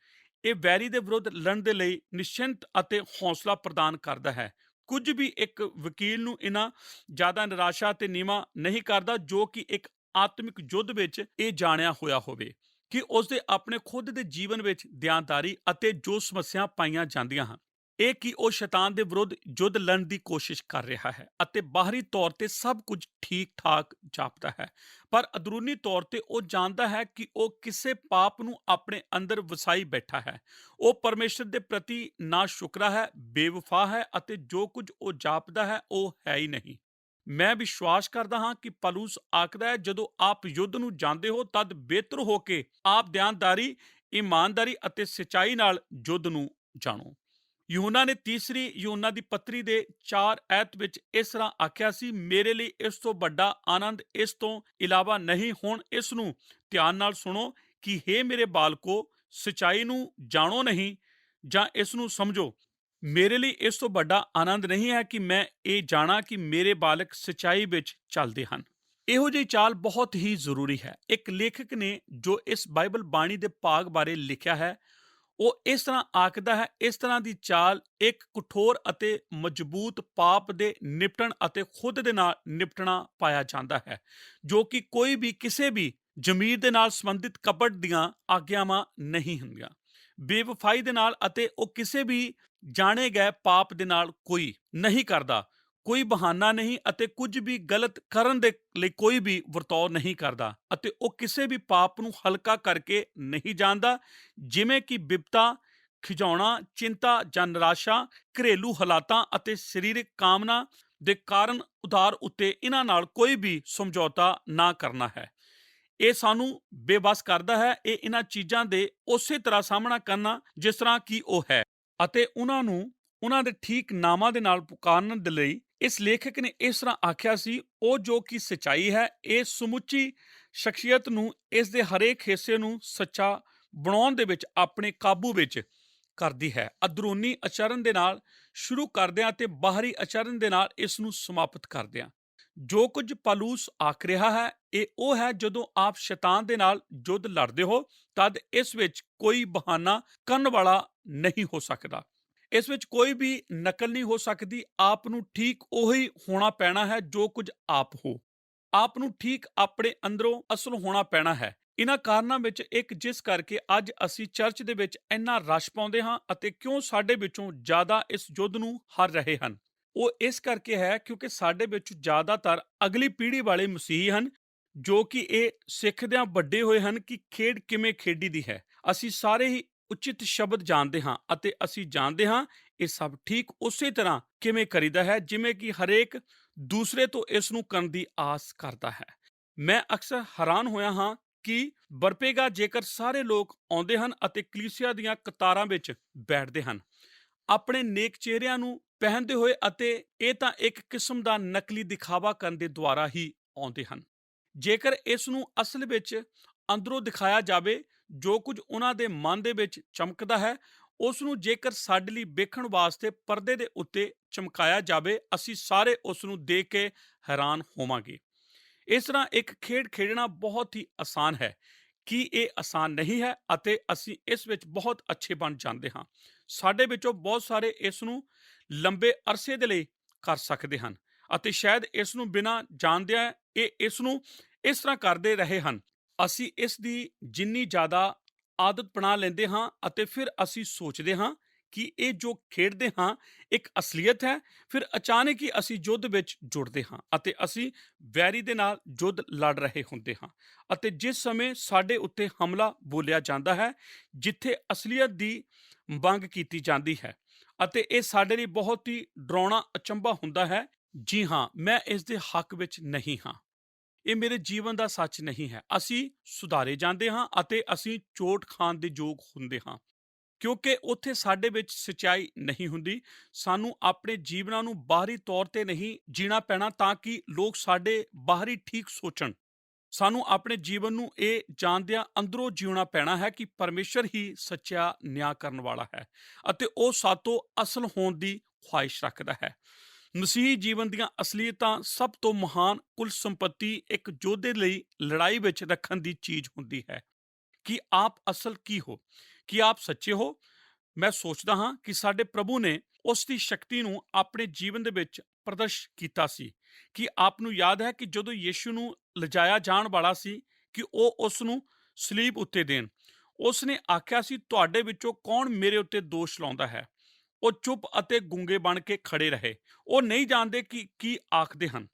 ਇਹ ਵੈਰੀ ਦੇ ਵਿਰੁੱਧ ਲੜਨ ਦੇ ਲਈ ਨਿਸ਼ਚਿੰਤ ਅਤੇ ਹੌਸਲਾ ਪ੍ਰਦਾਨ ਕਰਦਾ ਹੈ। ਕੁਝ ਵੀ ਇੱਕ ਵਕੀਲ ਨੂੰ ਇੰਨਾ ਜ਼ਿਆਦਾ ਨਿਰਾਸ਼ਾ ਤੇ ਨੀਵਾਂ ਨਹੀਂ ਕਰਦਾ ਜੋ ਕਿ ਇੱਕ ਆਤਮਿਕ ਯੁੱਧ ਵਿੱਚ ਇਹ ਜਾਣਿਆ ਹੋਇਆ ਹੋਵੇ ਕਿ ਉਸਦੇ ਆਪਣੇ ਖੁਦ ਦੇ ਜੀਵਨ ਵਿੱਚ ਦਿਆਨਦਾਰੀ ਅਤੇ ਜੋ ਸਮੱਸਿਆ ਪਾਈਆਂ ਜਾਂਦੀਆਂ ਹਨ, ਇਹ ਕਿ ਉਹ ਸ਼ੈਤਾਨ ਦੇ ਵਿਰੁੱਧ ਯੁੱਧ ਲੜਨ ਦੀ ਕੋਸ਼ਿਸ਼ ਕਰ ਰਿਹਾ ਹੈ ਅਤੇ ਬਾਹਰੀ ਤੌਰ ਤੇ ਸਭ ਕੁਝ ਠੀਕ ਠਾਕ ਜਾਪਦਾ ਹੈ, ਪਰ ਅੰਦਰੂਨੀ ਤੌਰ ਤੇ ਉਹ ਜਾਣਦਾ ਹੈ ਕਿ ਉਹ ਕਿਸੇ ਪਾਪ ਨੂੰ ਆਪਣੇ ਅੰਦਰ ਵਸਾਈ ਬੈਠਾ ਹੈ। ਉਹ ਪਰਮੇਸ਼ਰ ਦੇ ਪ੍ਰਤੀ ਨਾ ਸ਼ੁਕਰਾ ਹੈ, ਬੇਵਫਾ ਹੈ ਅਤੇ ਜੋ ਕੁਝ ਉਹ ਜਾਪਦਾ ਹੈ ਉਹ ਹੈ ਹੀ ਨਹੀਂ। ਮੈਂ ਵਿਸ਼ਵਾਸ ਕਰਦਾ ਹਾਂ ਕਿ ਪਲੂਸ ਆਖਦਾ ਹੈ, ਜਦੋਂ ਆਪ ਯੁੱਧ ਨੂੰ ਜਾਂਦੇ ਹੋ ਤਦ ਬਿਹਤਰ ਹੋ ਕੇ ਆਪ ਦਿਆਨਦਾਰੀ, ਇਮਾਨਦਾਰੀ ਅਤੇ ਸੱਚਾਈ ਨਾਲ ਯੁੱਧ ਨੂੰ ਜਾਣੋ। ਯੂਹੰਨਾ ਨੇ ਤੀਸਰੀ ਯੂਹੰਨਾ ਦੀ ਪੱਤਰੀ ਦੇ 4 ਐਤ ਵਿੱਚ ਇਸ ਤਰ੍ਹਾਂ ਆਖਿਆ ਸੀ, ਮੇਰੇ ਲਈ ਇਸ ਤੋਂ ਵੱਡਾ ਆਨੰਦ ਇਸ ਤੋਂ ਇਲਾਵਾ ਨਹੀਂ। ਹੁਣ ਇਸ ਨੂੰ ਧਿਆਨ ਨਾਲ ਸੁਣੋ ਕਿ ਹੇ ਮੇਰੇ ਬਾਲਕੋ, ਸੱਚਾਈ ਨੂੰ ਜਾਣੋ ਨਹੀਂ ਜਾਂ ਇਸ ਨੂੰ ਸਮਝੋ। ਮੇਰੇ ਲਈ ਇਸ ਤੋਂ ਵੱਡਾ ਆਨੰਦ ਨਹੀਂ ਹੈ ਕਿ ਮੈਂ ਇਹ ਜਾਣਾ ਕਿ ਮੇਰੇ ਬਾਲਕ ਸੱਚਾਈ ਵਿੱਚ ਚੱਲਦੇ ਹਨ। ਇਹੋ ਜਿਹੀ ਚਾਲ ਬਹੁਤ ਹੀ ਜ਼ਰੂਰੀ ਹੈ। ਇੱਕ ਲੇਖਕ ਨੇ ਜੋ ਇਸ ਬਾਈਬਲ ਬਾਣੀ ਦੇ ਭਾਗ ਬਾਰੇ ਲਿਖਿਆ ਹੈ, ਉਹ ਇਸ ਤਰ੍ਹਾਂ ਆਖਦਾ ਹੈ, ਇਸ ਤਰ੍ਹਾਂ ਦੀ ਚਾਲ ਇੱਕ ਕਠੋਰ ਅਤੇ ਮਜ਼ਬੂਤ ਪਾਪ ਦੇ ਨਿਪਟਣ ਅਤੇ ਖੁਦ ਦੇ ਨਾਲ ਨਿਪਟਣਾ ਪਾਇਆ ਜਾਂਦਾ ਹੈ, ਜੋ ਕਿ ਕੋਈ ਵੀ ਕਿਸੇ ਵੀ ਜ਼ਮੀਰ ਦੇ ਨਾਲ ਸੰਬੰਧਿਤ ਕਪਟ ਦੀਆਂ ਆਗਿਆਵਾਂ ਨਹੀਂ ਹੁੰਦੀਆਂ। ਬੇਵਫਾਈ ਦੇ ਨਾਲ ਅਤੇ ਉਹ ਕਿਸੇ ਵੀ ਜਾਣੇ ਗਏ ਪਾਪ ਦੇ ਨਾਲ ਕੋਈ ਨਹੀਂ ਕਰਦਾ, ਕੋਈ ਬਹਾਨਾ ਨਹੀਂ ਅਤੇ ਕੁਝ ਵੀ ਗਲਤ ਕਰਨ ਦੇ ਲਈ ਕੋਈ ਵੀ ਵਰਤਾਓ ਨਹੀਂ ਕਰਦਾ ਅਤੇ ਉਹ ਕਿਸੇ ਵੀ ਪਾਪ ਨੂੰ ਹਲਕਾ ਕਰਕੇ ਨਹੀਂ ਜਾਣਦਾ, ਜਿਵੇਂ ਕਿ ਬਿਪਤਾ, ਖਿਜਾਉਣਾ, ਚਿੰਤਾ ਜਾਂ ਨਿਰਾਸ਼ਾ, ਘਰੇਲੂ ਹਾਲਾਤਾਂ ਅਤੇ ਸਰੀਰਕ ਕਾਮਨਾ ਦੇ ਕਾਰਨ ਉਧਾਰ ਉੱਤੇ ਇਹਨਾਂ ਨਾਲ ਕੋਈ ਵੀ ਸਮਝੌਤਾ ਨਾ ਕਰਨਾ ਹੈ। ਇਹ ਸਾਨੂੰ ਬੇਬਸ ਕਰਦਾ ਹੈ। ਇਹ ਇਹਨਾਂ ਚੀਜ਼ਾਂ ਦੇ ਉਸੇ ਤਰ੍ਹਾਂ ਸਾਹਮਣਾ ਕਰਨਾ ਜਿਸ ਤਰ੍ਹਾਂ ਕਿ ਉਹ ਹੈ ਅਤੇ ਉਹਨਾਂ ਨੂੰ ਉਹਨਾਂ ਦੇ ਠੀਕ ਨਾਮਾਂ ਦੇ ਨਾਲ ਪੁਕਾਰਨ ਦੇ ਲਈ ਇਸ ਲੇਖਕ ਨੇ ਇਸ ਤਰ੍ਹਾਂ ਆਖਿਆ ਸੀ, ਉਹ ਜੋ ਕਿ ਸੱਚਾਈ ਹੈ, ਇਹ ਸਮੁੱਚੀ ਸ਼ਖਸੀਅਤ ਨੂੰ ਇਸ ਦੇ ਹਰੇਕ ਹਿੱਸੇ ਨੂੰ ਸੱਚਾ ਬਣਾਉਣ ਦੇ ਵਿੱਚ ਆਪਣੇ ਕਾਬੂ ਵਿੱਚ ਕਰਦੀ ਹੈ। ਅੰਦਰੂਨੀ ਆਚਰਣ ਦੇ ਨਾਲ ਸ਼ੁਰੂ ਕਰਦਿਆਂ ਅਤੇ ਬਾਹਰੀ ਆਚਰਣ ਦੇ ਨਾਲ ਇਸ ਨੂੰ ਸਮਾਪਤ ਕਰਦਿਆਂ। ਜੋ ਕੁਝ ਪਾਲੂਸ ਆਖ ਰਿਹਾ ਹੈ ਇਹ ਉਹ ਹੈ, ਜਦੋਂ ਆਪ ਸ਼ੈਤਾਨ ਦੇ ਨਾਲ ਯੁੱਧ ਲੜਦੇ ਹੋ ਤਦ ਇਸ ਵਿੱਚ ਕੋਈ ਬਹਾਨਾ ਕਰਨ ਵਾਲਾ ਨਹੀਂ ਹੋ ਸਕਦਾ। ਇਸ ਵਿੱਚ ਕੋਈ ਵੀ ਨਕਲ ਨਹੀਂ ਹੋ ਸਕਦੀ। ਆਪ ਨੂੰ ਠੀਕ ਉਹੀ ਹੋਣਾ ਪੈਣਾ ਹੈ ਜੋ ਕੁਝ ਆਪ ਹੋ। ਆਪ ਨੂੰ ਠੀਕ ਆਪਣੇ ਅੰਦਰੋਂ ਅਸਲ ਹੋਣਾ ਪੈਣਾ ਹੈ। ਇਹਨਾਂ ਕਾਰਨਾਂ ਵਿੱਚ ਇੱਕ ਜਿਸ ਕਰਕੇ ਅੱਜ ਅਸੀਂ ਚਰਚ ਦੇ ਵਿੱਚ ਇੰਨਾ ਰਸ਼ ਪਾਉਂਦੇ ਹਾਂ ਅਤੇ ਕਿਉਂ ਸਾਡੇ ਵਿੱਚੋਂ ਜ਼ਿਆਦਾ ਇਸ ਯੁੱਧ ਨੂੰ ਹਾਰ ਰਹੇ ਹਨ, ਉਹ ਇਸ ਕਰਕੇ ਹੈ ਕਿਉਂਕਿ ਸਾਡੇ ਵਿੱਚ ਜ਼ਿਆਦਾਤਰ ਅਗਲੀ ਪੀੜ੍ਹੀ ਵਾਲੇ ਮਸੀਹੀ ਹਨ ਜੋ ਕਿ ਇਹ ਸਿੱਖਦਿਆਂ ਵੱਡੇ ਹੋਏ ਹਨ ਕਿ ਖੇਡ ਕਿਵੇਂ ਖੇਡੀ ਦੀ ਹੈ। ਅਸੀਂ ਸਾਰੇ ਹੀ ਉਚਿਤ ਸ਼ਬਦ ਜਾਣਦੇ ਹਾਂ ਅਤੇ ਅਸੀਂ ਜਾਣਦੇ ਹਾਂ ਇਹ ਸਭ ਠੀਕ ਉਸੇ ਤਰ੍ਹਾਂ ਕਿਵੇਂ ਕਰੀਦਾ ਹੈ ਜਿਵੇਂ ਕਿ ਹਰੇਕ ਦੂਸਰੇ ਤੋਂ ਇਸ ਨੂੰ ਕਰਨ ਦੀ ਆਸ ਕਰਦਾ ਹੈ। ਮੈਂ ਅਕਸਰ ਹੈਰਾਨ ਹੋਇਆ ਹਾਂ ਕਿ ਬਰਪੇਗਾ ਜੇਕਰ ਸਾਰੇ ਲੋਕ ਆਉਂਦੇ ਹਨ ਅਤੇ ਕਲੀਸਿਆ ਦੀਆਂ ਕਤਾਰਾਂ ਵਿੱਚ ਬੈਠਦੇ ਹਨ ਆਪਣੇ ਨੇਕ ਚਿਹਰਿਆਂ ਨੂੰ ਪਹਿਨਦੇ ਹੋਏ, ਅਤੇ ਇਹ ਤਾਂ ਇੱਕ ਕਿਸਮ ਦਾ ਨਕਲੀ ਦਿਖਾਵਾ ਕਰਨ ਦੇ ਦੁਆਰਾ ਹੀ ਆਉਂਦੇ ਹਨ। ਜੇਕਰ ਇਸ ਨੂੰ ਅਸਲ ਵਿੱਚ ਅੰਦਰੋਂ ਦਿਖਾਇਆ ਜਾਵੇ ਜੋ ਕੁਝ ਉਹਨਾਂ ਦੇ ਮਨ ਦੇ ਵਿੱਚ ਚਮਕਦਾ ਹੈ, ਉਸ ਨੂੰ ਜੇਕਰ ਸਾਡੇ ਲਈ ਵੇਖਣ ਵਾਸਤੇ ਪਰਦੇ ਦੇ ਉੱਤੇ ਚਮਕਾਇਆ ਜਾਵੇ, ਅਸੀਂ ਸਾਰੇ ਉਸ ਨੂੰ ਦੇਖ ਕੇ ਹੈਰਾਨ ਹੋਵਾਂਗੇ। ਇਸ ਤਰ੍ਹਾਂ ਇੱਕ ਖੇਡ ਖੇਡਣਾ ਬਹੁਤ ਹੀ ਆਸਾਨ ਹੈ। ਕੀ ਇਹ ਆਸਾਨ ਨਹੀਂ ਹੈ? ਅਤੇ ਅਸੀਂ ਇਸ ਵਿੱਚ ਬਹੁਤ ਅੱਛੇ ਬਣ ਜਾਂਦੇ ਹਾਂ। ਸਾਡੇ ਵਿੱਚੋਂ ਬਹੁਤ ਸਾਰੇ ਇਸ ਨੂੰ ਲੰਬੇ ਅਰਸੇ ਦੇ ਲਈ ਕਰ ਸਕਦੇ ਹਨ ਅਤੇ ਸ਼ਾਇਦ ਇਸ ਨੂੰ ਬਿਨਾਂ ਜਾਣਦਿਆਂ ਇਹ ਇਸ ਨੂੰ ਇਸ ਤਰ੍ਹਾਂ ਕਰਦੇ ਰਹੇ ਹਨ। ਅਸੀਂ ਇਸ ਦੀ ਜਿੰਨੀ ਜ਼ਿਆਦਾ ਆਦਤ ਬਣਾ ਲੈਂਦੇ ਹਾਂ ਅਤੇ ਫਿਰ ਅਸੀਂ ਸੋਚਦੇ ਹਾਂ ਕਿ ਇਹ ਜੋ ਖੇਡਦੇ ਹਾਂ ਇੱਕ ਅਸਲੀਅਤ ਹੈ, ਫਿਰ ਅਚਾਨਕ ਹੀ ਅਸੀਂ ਯੁੱਧ ਵਿੱਚ ਜੁੜਦੇ ਹਾਂ ਅਤੇ ਅਸੀਂ ਵੈਰੀ ਦੇ ਨਾਲ ਯੁੱਧ ਲੜ ਰਹੇ ਹੁੰਦੇ ਹਾਂ। ਅਤੇ ਜਿਸ ਸਮੇਂ ਸਾਡੇ ਉੱਤੇ ਹਮਲਾ ਬੋਲਿਆ ਜਾਂਦਾ ਹੈ, ਜਿੱਥੇ ਅਸਲੀਅਤ ਦੀ ਮੰਗ ਕੀਤੀ ਜਾਂਦੀ ਹੈ ਅਤੇ ਇਹ ਸਾਡੇ ਲਈ ਬਹੁਤ ਹੀ ਡਰਾਉਣਾ ਅਚੰਭਾ ਹੁੰਦਾ ਹੈ। ਜੀ ਹਾਂ, ਮੈਂ ਇਸ ਦੇ ਹੱਕ ਵਿੱਚ ਨਹੀਂ ਹਾਂ। ਇਹ ਮੇਰੇ ਜੀਵਨ ਦਾ ਸੱਚ ਨਹੀਂ ਹੈ। ਅਸੀਂ ਸੁਧਾਰੇ ਜਾਂਦੇ ਹਾਂ ਅਤੇ ਅਸੀਂ ਚੋਟ ਖਾਣ ਦੇ ਯੋਗ ਹੁੰਦੇ ਹਾਂ ਕਿਉਂਕਿ ਉੱਥੇ ਸਾਡੇ ਵਿੱਚ ਸੱਚਾਈ ਨਹੀਂ ਹੁੰਦੀ। ਸਾਨੂੰ ਆਪਣੇ ਜੀਵਨਾਂ ਨੂੰ ਬਾਹਰੀ ਤੌਰ ਤੇ ਨਹੀਂ ਜੀਣਾ ਪੈਣਾ ਤਾਂ ਕਿ ਲੋਕ ਸਾਡੇ ਬਾਹਰੀ ਠੀਕ ਸੋਚਣ। ਸਾਨੂੰ ਆਪਣੇ ਜੀਵਨ ਨੂੰ ਇਹ ਜਾਣਦਿਆਂ ਅੰਦਰੋਂ ਜਿਉਣਾ ਪੈਣਾ ਹੈ ਕਿ ਪਰਮੇਸ਼ਰ ਹੀ ਸੱਚਾ ਨਿਆਂ ਕਰਨ ਵਾਲਾ ਹੈ ਅਤੇ ਉਹ ਸਾਤੋਂ ਅਸਲ ਹੋਣ ਦੀ ਖੁਆਇਸ਼ ਰੱਖਦਾ ਹੈ। ਮਸੀਹੀ ਜੀਵਨ ਦੀਆਂ ਅਸਲੀਅਤਾਂ ਸਭ ਤੋਂ ਮਹਾਨ ਕੁੱਲ ਸੰਪત્ਤੀ ਇੱਕ ਯੋਧੇ ਲਈ ਲੜਾਈ ਵਿੱਚ ਰੱਖਣ ਦੀ ਚੀਜ਼ ਹੁੰਦੀ ਹੈ ਕਿ ਆਪ ਅਸਲ ਕੀ ਹੋ, ਕਿ ਆਪ ਸੱਚੇ ਹੋ। ਮੈਂ ਸੋਚਦਾ ਹਾਂ ਕਿ ਸਾਡੇ ਪ੍ਰਭੂ ਨੇ ਉਸ ਦੀ ਸ਼ਕਤੀ ਨੂੰ ਆਪਣੇ ਜੀਵਨ ਦੇ ਵਿੱਚ ਪ੍ਰਦਰਸ਼ ਕੀਤਾ ਸੀ। ਕਿ ਆਪ ਨੂੰ ਯਾਦ ਹੈ ਕਿ ਜਦੋਂ ਯੀਸ਼ੂ ਨੂੰ ਲਿਜਾਇਆ ਜਾਣ ਵਾਲਾ ਸੀ ਕਿ ਉਹ ਉਸ ਨੂੰ ਸਲੀਬ ਉੱਤੇ ਦੇਣ, ਉਸ ਨੇ ਆਖਿਆ ਸੀ, ਤੁਹਾਡੇ ਵਿੱਚੋਂ ਕੌਣ ਮੇਰੇ ਉੱਤੇ ਦੋਸ਼ ਲਾਉਂਦਾ ਹੈ? ਉਹ ਚੁੱਪ ਅਤੇ ਗੂੰਗੇ ਬਣ ਕੇ ਖੜੇ ਰਹੇ। ਉਹ ਨਹੀਂ ਜਾਣਦੇ ਕਿ ਕੀ ਆਖਦੇ ਹਨ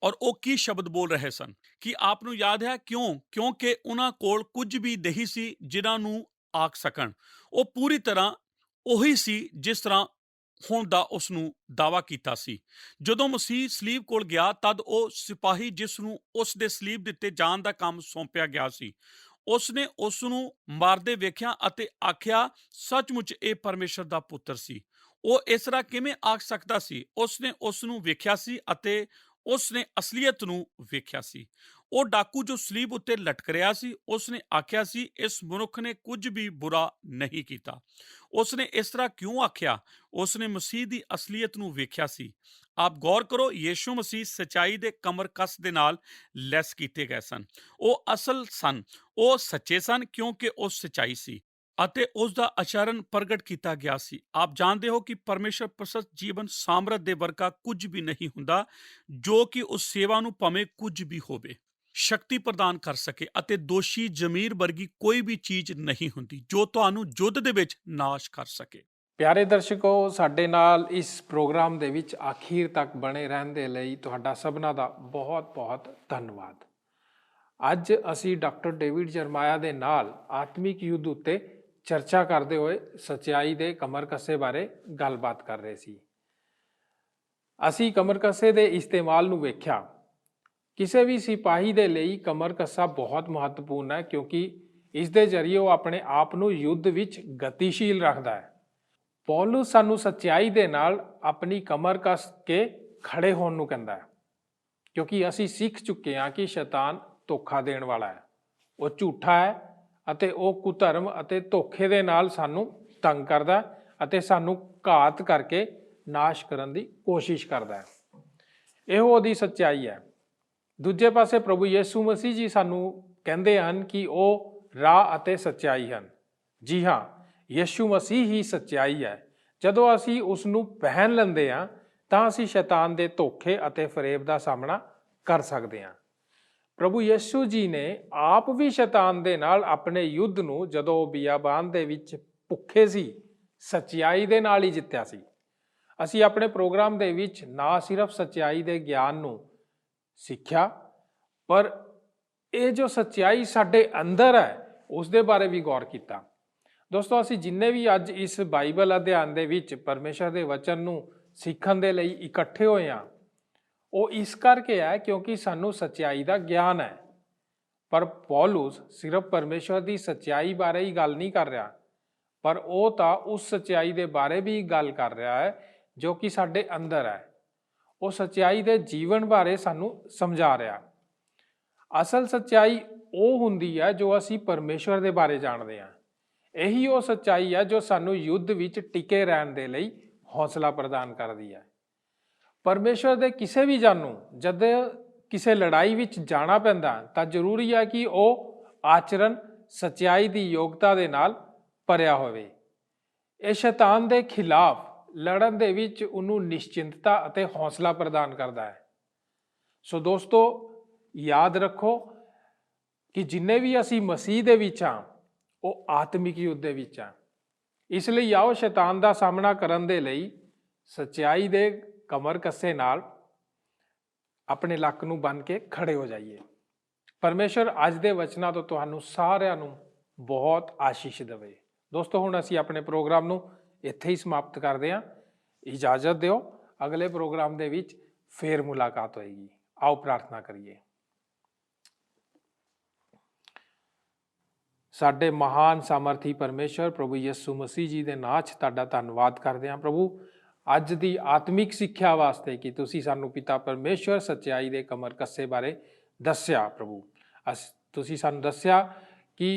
ਔਰ ਉਹ ਕੀ ਸ਼ਬਦ ਬੋਲ ਰਹੇ ਸਨ। ਕਿ ਆਪ ਨੂੰ ਯਾਦ ਹੈ ਕਿਉਂਕਿ ਉਹਨਾਂ ਕੋਲ ਕੁਝ ਵੀ ਨਹੀਂ ਸੀ ਜਿਨ੍ਹਾਂ ਨੂੰ ਆਖ ਸਕਣ। ਉਹ ਪੂਰੀ ਤਰ੍ਹਾਂ ਉਹੀ ਸੀ ਜਿਸ ਤਰ੍ਹਾਂ ਹੋਣ ਦਾ ਉਸ ਨੂੰ ਦਾਅਵਾ ਕੀਤਾ ਸੀ। ਜਦੋਂ ਮਸੀਹ ਸਲੀਬ ਕੋਲ ਗਿਆ ਤਦ ਉਹ ਸਿਪਾਹੀ ਜਿਸ ਨੂੰ ਉਸ ਦੇ ਸਲੀਬ ਦਿੱਤੇ ਜਾਣ ਦਾ ਕੰਮ ਸੌਂਪਿਆ ਗਿਆ ਸੀ, ਉਸ ਨੇ ਉਸ ਨੂੰ ਮਾਰਦੇ ਵੇਖਿਆ ਅਤੇ ਆਖਿਆ, ਸੱਚਮੁੱਚ ਇਹ ਪਰਮੇਸ਼ਰ ਦਾ ਪੁੱਤਰ ਸੀ। ਉਹ ਇਸ ਤਰ੍ਹਾਂ ਕਿਵੇਂ ਆਖ ਸਕਦਾ ਸੀ? ਉਸ ਨੇ ਉਸ ਨੂੰ ਵੇਖਿਆ ਸੀ ਅਤੇ ਉਸ ਨੇ ਅਸਲੀਅਤ ਨੂੰ ਵੇਖਿਆ ਸੀ। ਉਹ ਡਾਕੂ ਜੋ ਸਲੀਬ ਉੱਤੇ ਲਟਕ ਰਿਹਾ ਸੀ, ਉਸ ਨੇ ਆਖਿਆ ਸੀ, ਇਸ ਮਨੁੱਖ ਨੇ ਕੁਝ ਵੀ ਬੁਰਾ ਨਹੀਂ ਕੀਤਾ। ਉਸ ਨੇ ਇਸ ਤਰ੍ਹਾਂ ਕਿਉਂ ਆਖਿਆ? ਉਸ ਨੇ ਮਸੀਹ ਦੀ ਅਸਲੀਅਤ ਨੂੰ ਵੇਖਿਆ ਸੀ। ਆਪ ਗੌਰ ਕਰੋ, ਯੀਸ਼ੂ ਮਸੀਹ ਸੱਚਾਈ ਦੇ ਕਮਰ ਕਸ ਦੇ ਨਾਲ ਲੈਸ ਕੀਤੇ ਗਏ ਸਨ। ਉਹ ਅਸਲ ਸਨ, ਉਹ ਸੱਚੇ ਸਨ ਕਿਉਂਕਿ ਉਹ ਸੱਚਾਈ ਸੀ ਅਤੇ ਉਸ ਦਾ ਆਚਰਣ ਪ੍ਰਗਟ ਕੀਤਾ ਗਿਆ ਸੀ। ਆਪ ਜਾਣਦੇ ਹੋ ਕਿ ਪਰਮੇਸ਼ਰ ਪ੍ਰਸਤ ਜੀਵਨ ਸਾਮਰਥ ਦੇ ਵਰਗਾ ਕੁਝ ਵੀ ਨਹੀਂ ਹੁੰਦਾ ਜੋ ਕਿ ਉਸ ਸੇਵਾ ਨੂੰ ਭਾਵੇਂ ਕੁਝ ਵੀ ਹੋਵੇ ਸ਼ਕਤੀ ਪ੍ਰਦਾਨ ਕਰ ਸਕੇ, ਅਤੇ ਦੋਸ਼ੀ ਜ਼ਮੀਰ ਵਰਗੀ ਕੋਈ ਵੀ ਚੀਜ਼ ਨਹੀਂ ਹੁੰਦੀ ਜੋ ਤੁਹਾਨੂੰ ਯੁੱਧ ਦੇ ਵਿੱਚ ਨਾਸ਼ ਕਰ ਸਕੇ। ਪਿਆਰੇ ਦਰਸ਼ਕੋ, ਸਾਡੇ ਨਾਲ ਇਸ ਪ੍ਰੋਗਰਾਮ ਦੇ ਵਿੱਚ ਆਖੀਰ ਤੱਕ ਬਣੇ ਰਹਿਣ ਦੇ ਲਈ ਤੁਹਾਡਾ ਸਭਨਾਂ ਦਾ ਬਹੁਤ-ਬਹੁਤ ਧੰਨਵਾਦ। ਅੱਜ ਅਸੀਂ ਡਾਕਟਰ ਡੇਵਿਡ ਜਰਮਾਇਆ ਦੇ ਨਾਲ ਆਤਮਿਕ ਯੁੱਧ ਉੱਤੇ ਚਰਚਾ ਕਰਦੇ ਹੋਏ ਸੱਚਾਈ ਦੇ ਕਮਰ ਕੱਸੇ ਬਾਰੇ ਗੱਲਬਾਤ ਕਰ ਰਹੇ ਸੀ। ਅਸੀਂ ਕਮਰ ਕੱਸੇ ਦੇ ਇਸਤੇਮਾਲ ਨੂੰ ਵੇਖਿਆ। ਕਿਸੇ ਵੀ ਸਿਪਾਹੀ ਦੇ ਲਈ ਕਮਰ ਕੱਸਾ ਬਹੁਤ ਮਹੱਤਵਪੂਰਨ ਹੈ ਕਿਉਂਕਿ ਇਸ ਦੇ ਜ਼ਰੀਏ ਉਹ ਆਪਣੇ ਆਪ ਨੂੰ ਯੁੱਧ ਵਿੱਚ ਗਤੀਸ਼ੀਲ ਰੱਖਦਾ ਹੈ। ਪੌਲੁਸ ਸਾਨੂੰ ਸੱਚਾਈ ਦੇ ਨਾਲ ਆਪਣੀ ਕਮਰ ਕੱਸ ਕੇ ਖੜੇ ਹੋਣ ਨੂੰ ਕਹਿੰਦਾ ਹੈ ਕਿਉਂਕਿ ਅਸੀਂ ਸਿੱਖ ਚੁੱਕੇ ਹਾਂ ਕਿ ਸ਼ੈਤਾਨ ਧੋਖਾ ਦੇਣ ਵਾਲਾ ਹੈ, ਉਹ ਝੂਠਾ ਹੈ ਅਤੇ ਉਹ ਕੁਧਰਮ ਅਤੇ ਧੋਖੇ ਦੇ ਨਾਲ ਸਾਨੂੰ ਤੰਗ ਕਰਦਾ ਅਤੇ ਸਾਨੂੰ ਘਾਤ ਕਰਕੇ ਨਾਸ਼ ਕਰਨ ਦੀ ਕੋਸ਼ਿਸ਼ ਕਰਦਾ ਹੈ। ਇਹੋ ਉਹਦੀ ਸੱਚਾਈ ਹੈ। ਦੂਜੇ ਪਾਸੇ ਪ੍ਰਭੂ ਯਿਸੂ ਮਸੀਹ ਜੀ ਸਾਨੂੰ ਕਹਿੰਦੇ ਹਨ ਕਿ ਉਹ ਰਾਹ ਅਤੇ ਸੱਚਾਈ ਹਨ। ਜੀ ਹਾਂ, ਯਿਸੂ ਮਸੀਹ ਹੀ ਸੱਚਾਈ ਹੈ। ਜਦੋਂ ਅਸੀਂ ਉਸ ਨੂੰ ਪਹਿਨ ਲੈਂਦੇ ਹਾਂ ਤਾਂ ਅਸੀਂ ਸ਼ੈਤਾਨ ਦੇ ਧੋਖੇ ਅਤੇ ਫਰੇਬ ਦਾ ਸਾਹਮਣਾ ਕਰ ਸਕਦੇ ਹਾਂ। ਪ੍ਰਭੂ ਯਿਸੂ ਜੀ ਨੇ ਆਪ ਵੀ ਸ਼ੈਤਾਨ ਦੇ ਨਾਲ ਆਪਣੇ ਯੁੱਧ ਨੂੰ, ਜਦੋਂ ਉਹ ਬਿਆਬਾਨ ਦੇ ਵਿੱਚ ਭੁੱਖੇ ਸੀ, ਸੱਚਾਈ ਦੇ ਨਾਲ ਹੀ ਜਿੱਤਿਆ ਸੀ। ਅਸੀਂ ਆਪਣੇ ਪ੍ਰੋਗਰਾਮ ਦੇ ਵਿੱਚ ਨਾ ਸਿਰਫ ਸੱਚਾਈ ਦੇ ਗਿਆਨ ਨੂੰ ਸਿੱਖਿਆ, ਪਰ ਇਹ ਜੋ ਸੱਚਾਈ ਸਾਡੇ ਅੰਦਰ ਹੈ ਉਸ ਦੇ ਬਾਰੇ ਵੀ ਗੌਰ ਕੀਤਾ। ਦੋਸਤੋ, ਅਸੀਂ ਜਿੰਨੇ ਵੀ ਅੱਜ ਇਸ ਬਾਈਬਲ ਅਧਿਐਨ ਦੇ ਵਿੱਚ ਪਰਮੇਸ਼ਰ ਦੇ ਵਚਨ ਨੂੰ ਸਿੱਖਣ ਦੇ ਲਈ ਇਕੱਠੇ ਹੋਏ ਹਾਂ, ਉਹ ਇਸ ਕਰਕੇ ਹੈ ਕਿਉਂਕਿ ਸਾਨੂੰ ਸੱਚਾਈ ਦਾ ਗਿਆਨ ਹੈ। ਪਰ ਪੌਲੁਸ ਸਿਰਫ ਪਰਮੇਸ਼ਰ ਦੀ ਸੱਚਾਈ ਬਾਰੇ ਹੀ ਗੱਲ ਨਹੀਂ ਕਰ ਰਿਹਾ, ਪਰ ਉਹ ਤਾਂ ਉਸ ਸੱਚਾਈ ਦੇ ਬਾਰੇ ਵੀ ਗੱਲ ਕਰ ਰਿਹਾ ਹੈ ਜੋ ਕਿ ਸਾਡੇ ਅੰਦਰ ਹੈ। ਉਹ ਸੱਚਾਈ ਦੇ ਜੀਵਨ ਬਾਰੇ ਸਾਨੂੰ ਸਮਝਾ ਰਿਹਾ। ਅਸਲ ਸੱਚਾਈ ਉਹ ਹੁੰਦੀ ਹੈ ਜੋ ਅਸੀਂ ਪਰਮੇਸ਼ਰ ਦੇ ਬਾਰੇ ਜਾਣਦੇ ਹਾਂ। ਇਹੀ ਉਹ ਸੱਚਾਈ ਹੈ ਜੋ ਸਾਨੂੰ ਯੁੱਧ ਵਿੱਚ ਟਿਕੇ ਰਹਿਣ ਦੇ ਲਈ ਹੌਸਲਾ ਪ੍ਰਦਾਨ ਕਰਦੀ ਹੈ। ਪਰਮੇਸ਼ਰ ਦੇ ਕਿਸੇ ਵੀ ਜਨ ਨੂੰ ਜਦ ਕਿਸੇ ਲੜਾਈ ਵਿੱਚ ਜਾਣਾ ਪੈਂਦਾ ਤਾਂ ਜ਼ਰੂਰੀ ਹੈ ਕਿ ਉਹ ਆਚਰਣ ਸੱਚਾਈ ਦੀ ਯੋਗਤਾ ਦੇ ਨਾਲ ਭਰਿਆ ਹੋਵੇ। ਇਹ ਸ਼ੈਤਾਨ ਦੇ ਖਿਲਾਫ ਲੜਨ ਦੇ ਵਿੱਚ ਉਹਨੂੰ ਨਿਸ਼ਚਿੰਤਤਾ ਅਤੇ ਹੌਸਲਾ ਪ੍ਰਦਾਨ ਕਰਦਾ ਹੈ। ਸੋ ਦੋਸਤੋ, ਯਾਦ ਰੱਖੋ ਕਿ ਜਿੰਨੇ ਵੀ ਅਸੀਂ ਮਸੀਹ ਦੇ ਵਿੱਚ ਹਾਂ, ਉਹ ਆਤਮਿਕ ਯੁੱਧ ਦੇ ਵਿੱਚ ਹਾਂ। ਇਸ ਲਈ ਆਓ ਸ਼ੈਤਾਨ ਦਾ ਸਾਹਮਣਾ ਕਰਨ ਦੇ ਲਈ ਸੱਚਾਈ ਦੇ ਕਮਰ ਕੱਸੇ ਨਾਲ ਆਪਣੇ ਲੱਕ ਨੂੰ ਬੰਨ੍ਹ ਕੇ ਖੜੇ ਹੋ ਜਾਈਏ। ਪਰਮੇਸ਼ਰ ਅੱਜ ਦੇ ਵਚਨਾਂ ਤੋਂ ਤੁਹਾਨੂੰ ਸਾਰਿਆਂ ਨੂੰ ਬਹੁਤ ਆਸ਼ੀਸ਼ ਦੇਵੇ। ਦੋਸਤੋ, ਹੁਣ ਅਸੀਂ ਆਪਣੇ ਪ੍ਰੋਗਰਾਮ ਨੂੰ ਇੱਥੇ ਹੀ ਸਮਾਪਤ ਕਰਦੇ ਹਾਂ। ਇਜਾਜ਼ਤ ਦਿਓ, ਅਗਲੇ ਪ੍ਰੋਗਰਾਮ ਦੇ ਵਿੱਚ ਫੇਰ ਮੁਲਾਕਾਤ ਹੋਏਗੀ। ਆਓ ਪ੍ਰਾਰਥਨਾ ਕਰੀਏ। ਸਾਡੇ ਮਹਾਨ ਸਾਮਰਥੀ ਪਰਮੇਸ਼ਰ ਪ੍ਰਭੂ ਯਿਸੂ ਮਸੀਹ ਜੀ ਦੇ ਨਾਂ 'ਚ ਤੁਹਾਡਾ ਧੰਨਵਾਦ ਕਰਦੇ ਹਾਂ ਪ੍ਰਭੂ, ਅੱਜ ਦੀ ਆਤਮਿਕ ਸਿੱਖਿਆ ਵਾਸਤੇ ਕਿ ਤੁਸੀਂ ਸਾਨੂੰ ਪਿਤਾ ਪਰਮੇਸ਼ਰ ਸੱਚਾਈ ਦੇ ਕਮਰ ਕੱਸੇ ਬਾਰੇ ਦੱਸਿਆ। ਪ੍ਰਭੂ, ਤੁਸੀਂ ਸਾਨੂੰ ਦੱਸਿਆ ਕਿ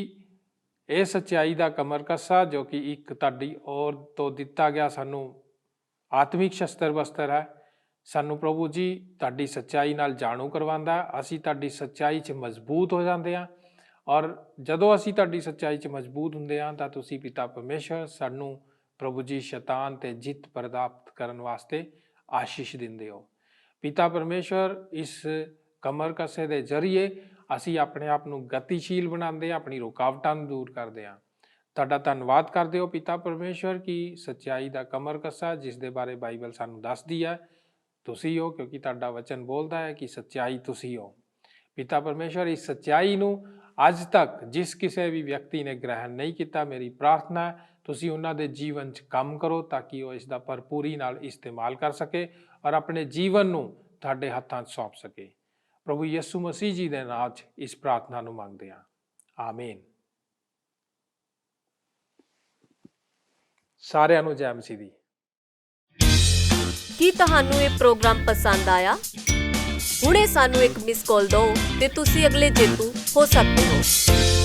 ਇਹ ਸੱਚਾਈ ਦਾ ਕਮਰ ਕੱਸਾ ਜੋ ਕਿ ਇੱਕ ਤੁਹਾਡੀ ਔਰ ਤੋਂ ਦਿੱਤਾ ਗਿਆ ਸਾਨੂੰ ਆਤਮਿਕ ਸ਼ਸਤਰ ਬਸਤਰ ਹੈ, ਸਾਨੂੰ ਪ੍ਰਭੂ ਜੀ ਤੁਹਾਡੀ ਸੱਚਾਈ ਨਾਲ ਜਾਣੂ ਕਰਵਾਉਂਦਾ। ਅਸੀਂ ਤੁਹਾਡੀ ਸੱਚਾਈ 'ਚ ਮਜ਼ਬੂਤ ਹੋ ਜਾਂਦੇ ਹਾਂ, ਔਰ ਜਦੋਂ ਅਸੀਂ ਤੁਹਾਡੀ ਸੱਚਾਈ 'ਚ ਮਜ਼ਬੂਤ ਹੁੰਦੇ ਹਾਂ ਤਾਂ ਤੁਸੀਂ ਪਿਤਾ ਪਰਮੇਸ਼ਰ ਸਾਨੂੰ ਪ੍ਰਭੂ ਜੀ ਸ਼ੈਤਾਨ 'ਤੇ ਜਿੱਤ ਪ੍ਰਾਪਤ ਕਰਨ ਵਾਸਤੇ ਆਸ਼ੀਸ਼ ਦਿੰਦੇ ਹੋ। ਪਿਤਾ ਪਰਮੇਸ਼ਰ, ਇਸ ਕਮਰ ਕੱਸੇ ਦੇ ਜ਼ਰੀਏ ਅਸੀਂ ਆਪਣੇ ਆਪ ਨੂੰ ਗਤੀਸ਼ੀਲ ਬਣਾਉਂਦੇ ਹਾਂ, ਆਪਣੀ ਰੁਕਾਵਟਾਂ ਨੂੰ ਦੂਰ ਕਰਦੇ ਹਾਂ। ਤੁਹਾਡਾ ਧੰਨਵਾਦ ਕਰਦੇ ਹੋ ਪਿਤਾ ਪਰਮੇਸ਼ਰ ਕਿ ਸੱਚਾਈ ਦਾ ਕਮਰ ਕੱਸਾ ਜਿਸ ਦੇ ਬਾਰੇ ਬਾਈਬਲ ਸਾਨੂੰ ਦੱਸਦੀ ਹੈ ਤੁਸੀਂ ਹੋ, ਕਿਉਂਕਿ ਤੁਹਾਡਾ ਵਚਨ ਬੋਲਦਾ ਹੈ ਕਿ ਸੱਚਾਈ ਤੁਸੀਂ ਹੋ। ਪਿਤਾ ਪਰਮੇਸ਼ਰ, ਇਸ ਸੱਚਾਈ ਨੂੰ ਅੱਜ ਤੱਕ ਜਿਸ ਕਿਸੇ ਵੀ ਵਿਅਕਤੀ ਨੇ ਗ੍ਰਹਿਣ ਨਹੀਂ ਕੀਤਾ, ਮੇਰੀ ਪ੍ਰਾਰਥਨਾ ਹੈ ਤੁਸੀਂ ਉਹਨਾਂ ਦੇ ਜੀਵਨ 'ਚ ਕੰਮ ਕਰੋ ਤਾਂ ਕਿ ਉਹ ਇਸ ਦਾ ਭਰਪੂਰੀ ਨਾਲ ਇਸਤੇਮਾਲ ਕਰ ਸਕੇ ਔਰ ਆਪਣੇ ਜੀਵਨ ਨੂੰ ਤੁਹਾਡੇ ਹੱਥਾਂ 'ਚ ਸੌਂਪ ਸਕੇ। ਪ੍ਰਭੂ ਯਿਸੂ ਮਸੀਹ ਜੀ ਦੇ ਨਾਮ 'ਚ ਇਸ ਪ੍ਰਾਰਥਨਾ ਨੂੰ ਮੰਗਦੇ ਹਾਂ, ਆਮੀਨ। ਸਾਰਿਆਂ ਨੂੰ ਜੈ ਮਸੀਹ ਦੀ। ਕੀ ਤੁਹਾਨੂੰ ਇਹ ਪ੍ਰੋਗਰਾਮ ਪਸੰਦ ਆਇਆ? ਹੁਣੇ ਸਾਨੂੰ ਇੱਕ ਮਿਸ ਕਾਲ ਦਿਓ ਤੇ ਤੁਸੀਂ ਅਗਲੇ ਜੇਤੂ ਹੋ ਸਕਦੇ ਹੋ।